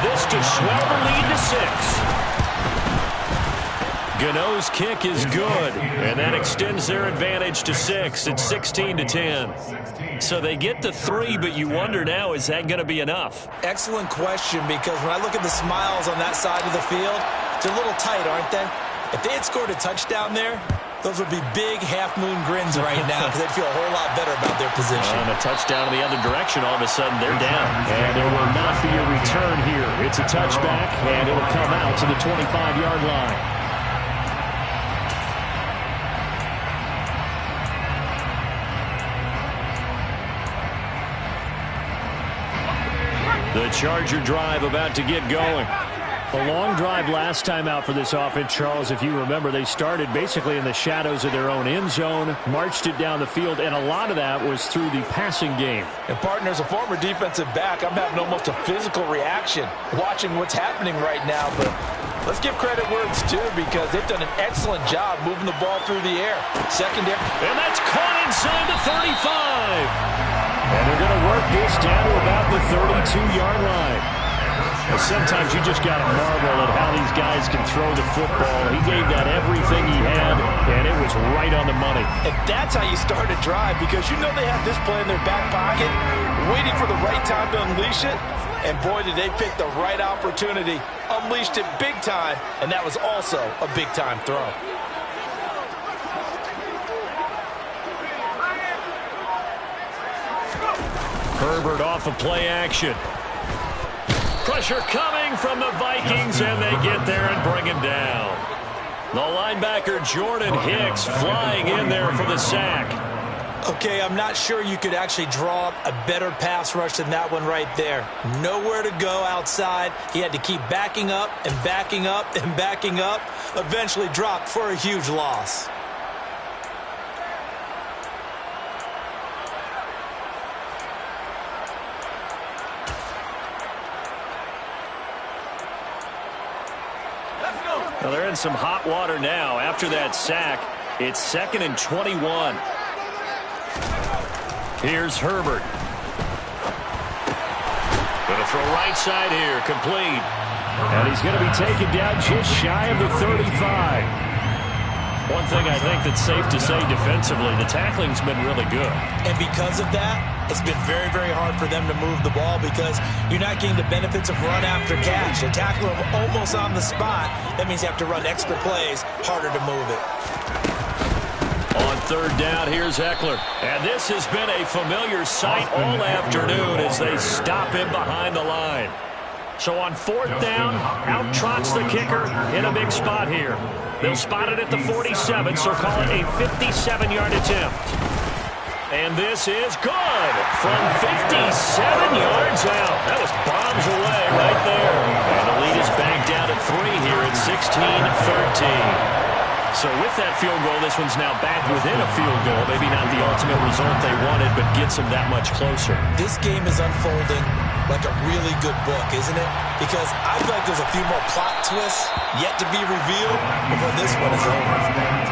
This to swell the lead to 6. Gano's kick is good, and that extends their advantage to 6. It's 16-10. So they get to 3, but you wonder now, is that going to be enough? Excellent question, because when I look at the smiles on that side of the field, they're a little tight, aren't they? If they had scored a touchdown there, those would be big half-moon grins right now because they'd feel a whole lot better about their position. And a touchdown in the other direction, all of a sudden they're down. And there will not be a return here. It's a touchback, and it'll come out to the 25-yard line. The Charger drive about to get going. A long drive last time out for this offense, Charles. If you remember, they started basically in the shadows of their own end zone, marched it down the field, and a lot of that was through the passing game. And, partner, as a former defensive back, I'm having almost a physical reaction watching what's happening right now. But let's give credit where it's due because they've done an excellent job moving the ball through the air. Secondary. And that's caught inside the 35. And they're going to work this down to about the 32-yard line. Sometimes you just got to marvel at how these guys can throw the football. He gave that everything he had, and it was right on the money. And that's how you start a drive, because you know they have this play in their back pocket, waiting for the right time to unleash it. And boy, did they pick the right opportunity, unleashed it big time, and that was also a big-time throw. Herbert off of play action. Pressure coming from the Vikings, and they get there and bring him down. The linebacker, Jordan Hicks, flying in there for the sack. Okay, I'm not sure you could actually draw up a better pass rush than that one right there. Nowhere to go outside. He had to keep backing up and backing up and backing up. Eventually dropped for a huge loss. Well, they're in some hot water now. After that sack, it's 2nd and 21. Here's Herbert. Going to throw right side here, complete. And he's going to be taken down just shy of the 35. One thing I think that's safe to say defensively, the tackling's been really good. And because of that, it's been very, very hard for them to move the ball because you're not getting the benefits of run after catch. They tackle them almost on the spot. That means you have to run extra plays, harder to move it. On third down, here's Ekeler. And this has been a familiar sight all afternoon as they stop him behind the line. So on fourth down, out trots the kicker in a big spot here. They'll spot it at the 47, so call it a 57-yard attempt. And this is good from 57 yards out. That was bombs away right there. And the lead is back down to 3 here at 16-13. So with that field goal, this one's now back within a field goal. Maybe not the ultimate result they wanted, but gets them that much closer. This game is unfolding like a really good book, isn't it? Because I feel like there's a few more plot twists yet to be revealed before this one is over.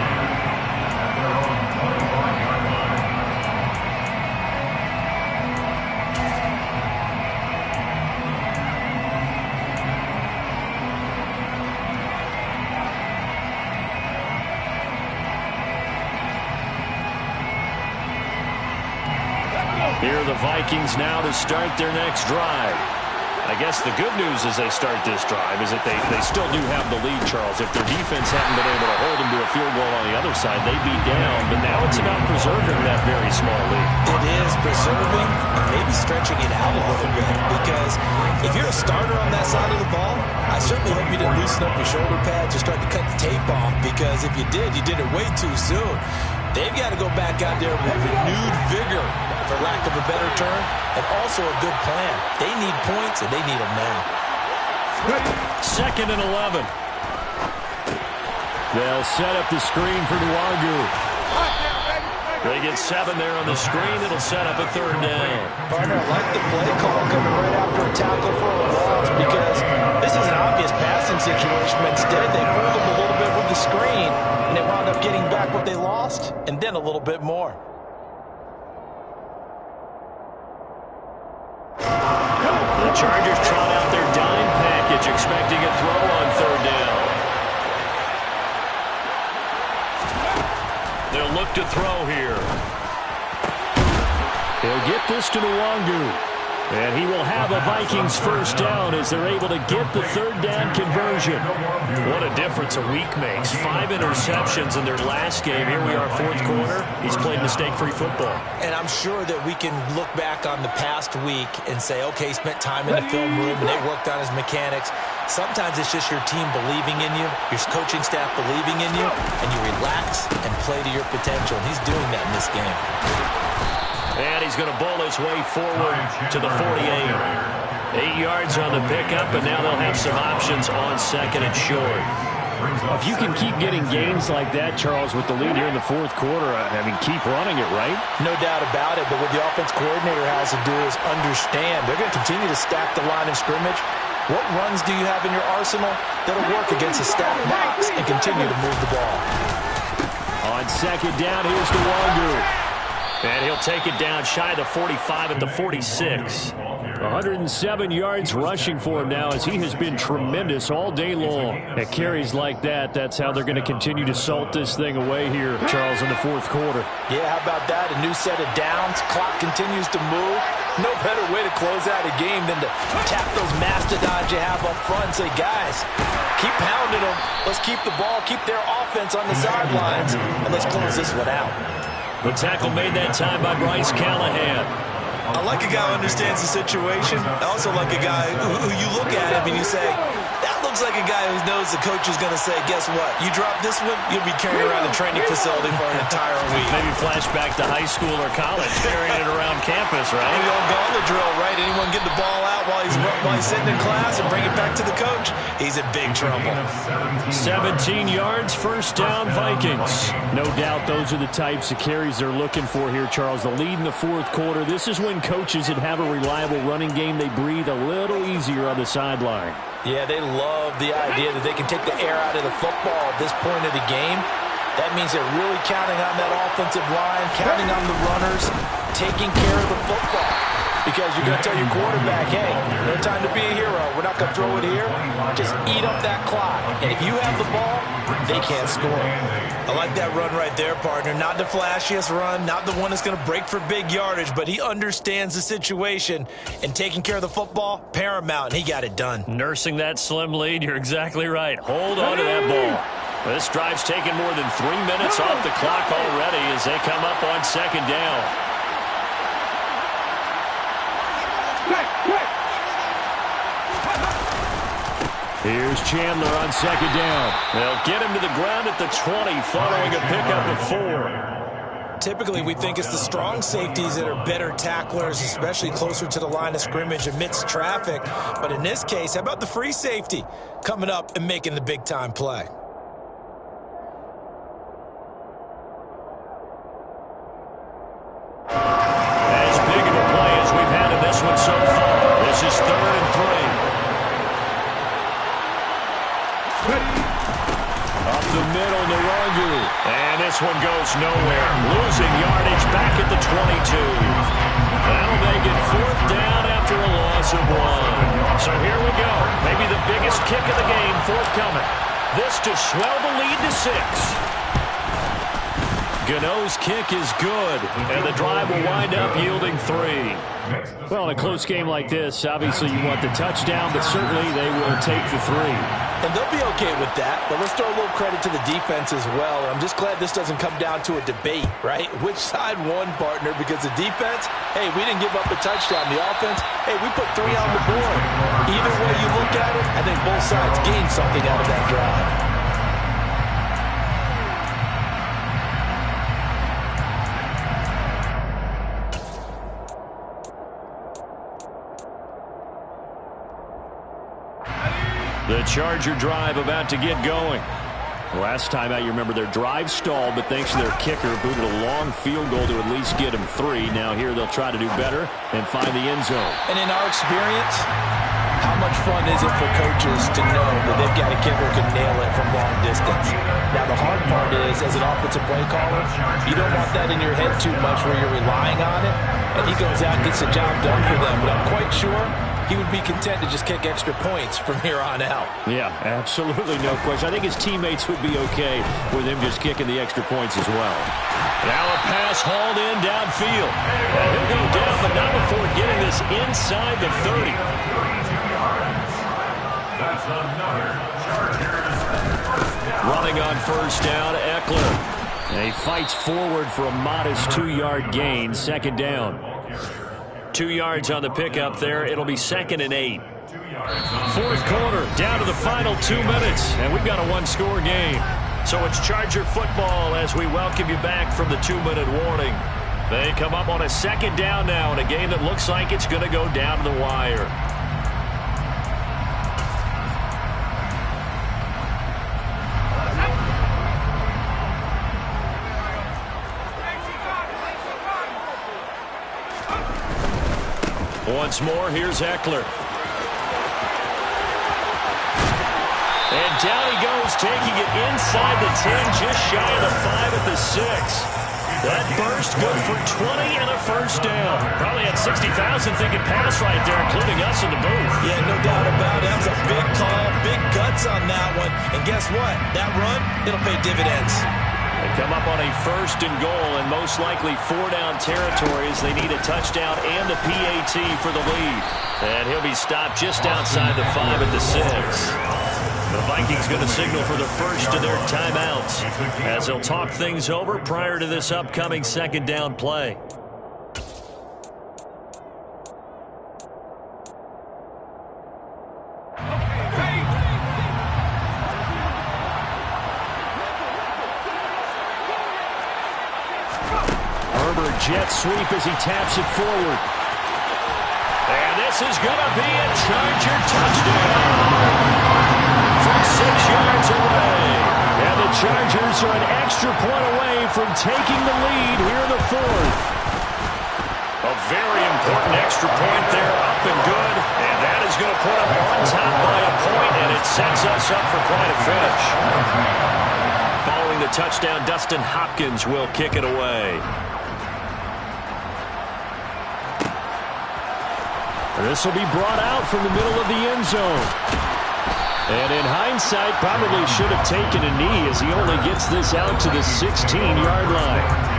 Here are the Vikings now to start their next drive. I guess the good news as they start this drive is that they still do have the lead, Charles. If their defense hadn't been able to hold them to a field goal on the other side, they'd be down. But now it's about preserving that very small lead. It is preserving and maybe stretching it out a little bit. Because if you're a starter on that side of the ball, I certainly hope you didn't loosen up your shoulder pads or start to cut the tape off. Because if you did it way too soon. They've got to go back out there with renewed vigor, for lack of a better term, and also a good plan. They need points, and they need them now. 2nd and 11. They'll set up the screen for Nwangu. They get 7 there on the screen. It'll set up a 3rd down. Partner, I like the play call coming right after a tackle for a loss because this is an obvious passing situation. But instead, they fooled them a little bit with the screen, and they wound up getting back what they lost, and then a little bit more. The Chargers trot out their dime package, expecting a throw on 3rd down. They'll look to throw here. He'll get this to Nwangu. And he will have a Vikings 1st down as they're able to get the 3rd down conversion. What a difference a week makes. 5 interceptions in their last game. Here we are, 4th quarter. He's played mistake-free football. And I'm sure that we can look back on the past week and say, okay, he spent time in the film room and they worked on his mechanics. Sometimes it's just your team believing in you, your coaching staff believing in you, and you relax and play to your potential. And he's doing that in this game. And he's going to bowl his way forward to the 48. 8 yards on the pickup, and now they'll have some options on 2nd and short. If you can keep getting gains like that, Charles, with the lead here in the 4th quarter, I mean, keep running it, right? No doubt about it, but what the offense coordinator has to do is understand. They're going to continue to stack the line of scrimmage. What runs do you have in your arsenal that'll work against a stacked box and continue to move the ball? On 2nd down, here's Nwangu. And he'll take it down shy of the 45 at the 46. 107 yards rushing for him now as he has been tremendous all day long. At carries like that, that's how they're going to continue to salt this thing away here, Charles, in the 4th quarter. Yeah, how about that? A new set of downs. Clock continues to move. No better way to close out a game than to tap those mastodons you have up front and say, guys, keep pounding them. Let's keep the ball, keep their offense on the sidelines, and let's close this one out. The tackle made that time by Bryce Callahan. I like a guy who understands the situation. I also like a guy who you look at him and you say, that looks like a guy who knows the coach is going to say, guess what? You drop this one, you'll be carrying around the training facility for an entire week. Maybe flashback to high school or college, carrying it around campus, right? The old gauntlet drill, right? Anyone get the ball out while he's sitting in class and bring it back to the coach? He's in big trouble. 17 yards, 1st down, Vikings. No doubt those are the types of carries they're looking for here, Charles. The lead in the 4th quarter. This is when coaches that have a reliable running game, they breathe a little easier on the sideline. Yeah, they love the idea that they can take the air out of the football at this point of the game. That means they're really counting on that offensive line, counting on the runners, taking care of the football. because you're going to tell your quarterback, hey, no time to be a hero. We're not going to throw it here. Just eat up that clock. And if you have the ball, they can't score. I like that run right there, partner. Not the flashiest run, not the one that's going to break for big yardage, but he understands the situation, and taking care of the football, paramount, and he got it done. Nursing that slim lead, you're exactly right. Hold on to that ball. This drive's taken more than 3 minutes off the clock already as they come up on second down. Here's Chandler on second down. They'll get him to the ground at the 20 following a pickup of 4. Typically, we think it's the strong safeties that are better tacklers, especially closer to the line of scrimmage amidst traffic. But in this case, how about the free safety coming up and making the big-time play? As big of a play as we've had in this one so far. This is 3rd and 3. Up the middle, Nwangu. And this one goes nowhere. Losing yardage back at the 22. That'll make it 4th down after a loss of 1. So here we go. Maybe the biggest kick of the game forthcoming. This to swell the lead to 6. Gano's kick is good, and the drive will wind up yielding 3. Well, in a close game like this, obviously you want the touchdown, but certainly they will take the 3. And they'll be okay with that, but let's throw a little credit to the defense as well. I'm just glad this doesn't come down to a debate, right? Which side won, partner? Because the defense, hey, we didn't give up a touchdown. The offense, hey, we put 3 on the board. Either way you look at it, I think both sides gained something out of that drive. The Charger drive about to get going. Last time out, you remember their drive stalled, but thanks to their kicker, booted a long field goal to at least get them 3. Now here they'll try to do better and find the end zone. And in our experience, how much fun is it for coaches to know that they've got a kicker who can nail it from long distance? Now the hard part is, as an offensive play caller, you don't want that in your head too much where you're relying on it, and he goes out and gets the job done for them. But I'm quite sure he would be content to just kick extra points from here on out. Yeah, absolutely no question. I think his teammates would be okay with him just kicking the extra points as well. Now a pass hauled in downfield. And he'll go down, but not before getting this inside the 30. Running on first down, Eckler. And he fights forward for a modest 2-yard gain, second down. 2 yards on the pickup there. It'll be 2nd and 8. 4th quarter, down to the final 2 minutes, and we've got a 1-score game. So it's Charger football as we welcome you back from the 2-minute warning. They come up on a 2nd down now in a game that looks like it's going to go down to the wire. Once more, here's Eckler. And down he goes, taking it inside the 10, just shy of the 5 at the 6. That burst good for 20 and a first down. Probably had 60,000 thinking pass right there, including us in the booth. Yeah, no doubt about it. That was a big call, big guts on that one. And guess what? That run, it'll pay dividends. They come up on a 1st and goal, and most likely 4-down territory as they need a touchdown and a PAT for the lead. And he'll be stopped just outside the 5 at the 6. The Vikings going to signal for the first of their timeouts as they'll talk things over prior to this upcoming 2nd down play. Jet sweep as he taps it forward. And this is going to be a Charger touchdown from 6 yards away. And the Chargers are an extra point away from taking the lead here in the 4th. A very important extra point there, up and good. And that is going to put them on top by a point, and it sets us up for quite a finish. Following the touchdown, Dustin Hopkins will kick it away. This will be brought out from the middle of the end zone. And in hindsight, probably should have taken a knee as he only gets this out to the 16-yard line.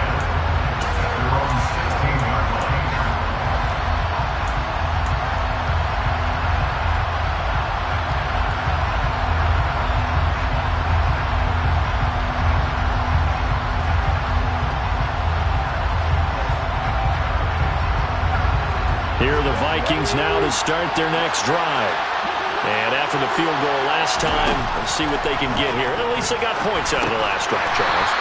Here are the Vikings now to start their next drive. And after the field goal last time, let's see what they can get here. At least they got points out of the last drive, Charles.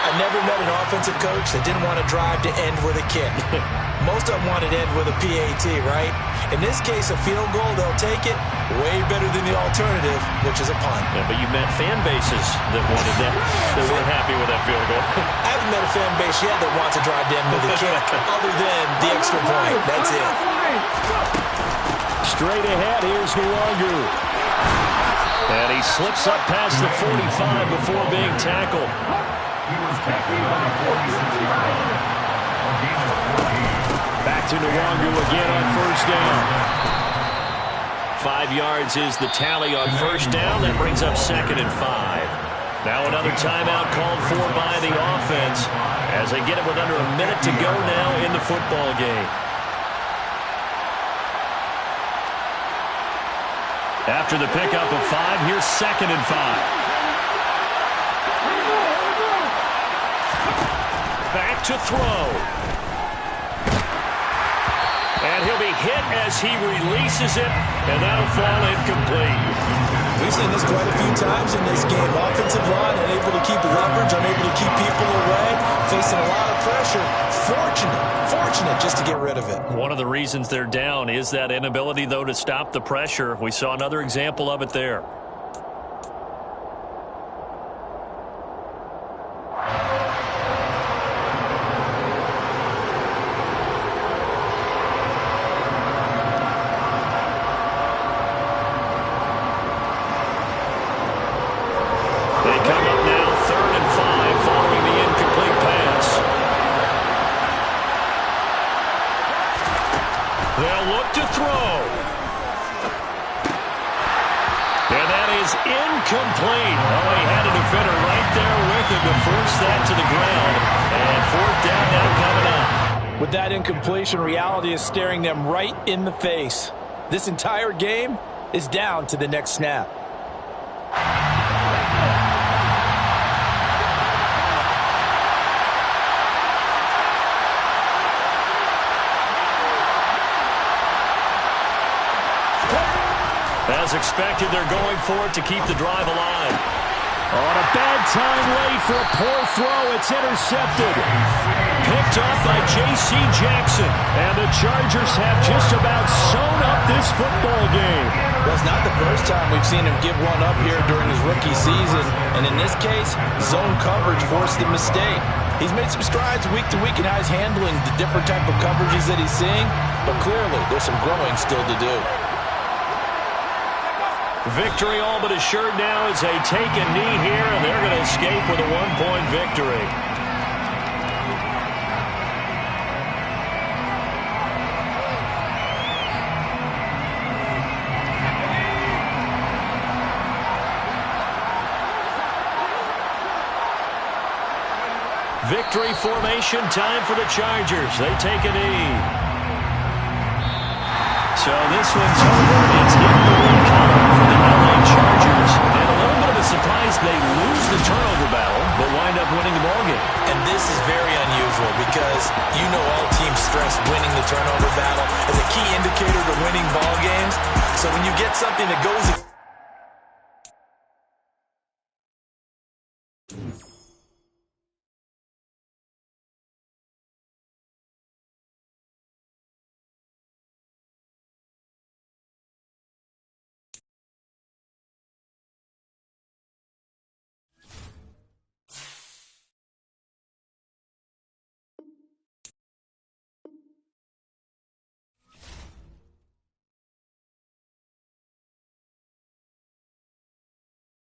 I never met an offensive coach that didn't want to drive to end with a kick. Most of them wanted to end with a PAT, right? In this case, a field goal, they'll take it way better than the alternative, which is a punt. Yeah, but you met fan bases that wanted that. They weren't happy with that field goal. I haven't met a fan base yet that wants to drive to end with a kick other than the extra point. That's it. Straight ahead, here's Nwangu. And he slips up past the 45 before being tackled. Back to Nwangu again on first down. 5 yards is the tally on first down. That brings up 2nd and 5. Now another timeout called for by the offense as they get it with under a minute to go now in the football game. After the pickup of 5, here's 2nd and 5. Back to throw. And he'll be hit as he releases it, and that'll fall incomplete. We've seen this quite a few times in this game. Offensive line unable to keep leverage, unable to keep people away, facing a lot of pressure. Fortunate just to get rid of it. One of the reasons they're down is that inability, though, to stop the pressure. We saw another example of it there. They'll look to throw. And that is incomplete. Oh, he had a defender right there with him to force that to the ground. And 4th down now coming up. With that incompletion, reality is staring them right in the face. This entire game is down to the next snap. As expected, they're going for it to keep the drive alive. On a bad time late for a poor throw. It's intercepted. Picked up by J.C. Jackson. And the Chargers have just about sewn up this football game. Well, it's not the first time we've seen him give one up here during his rookie season. And in this case, zone coverage forced the mistake. He's made some strides week to week in how he's handling the different type of coverages that he's seeing. But clearly, there's some growing still to do. Victory all but assured now as they take a knee here, and they're going to escape with a 1-point victory. Victory formation time for the Chargers. They take a knee. So this one's over. It's in the win column for the LA Chargers. And a little bit of a surprise, they lose the turnover battle, but wind up winning the ballgame. And this is very unusual because you know all teams stress winning the turnover battle as a key indicator to winning ball games. So when you get something that goes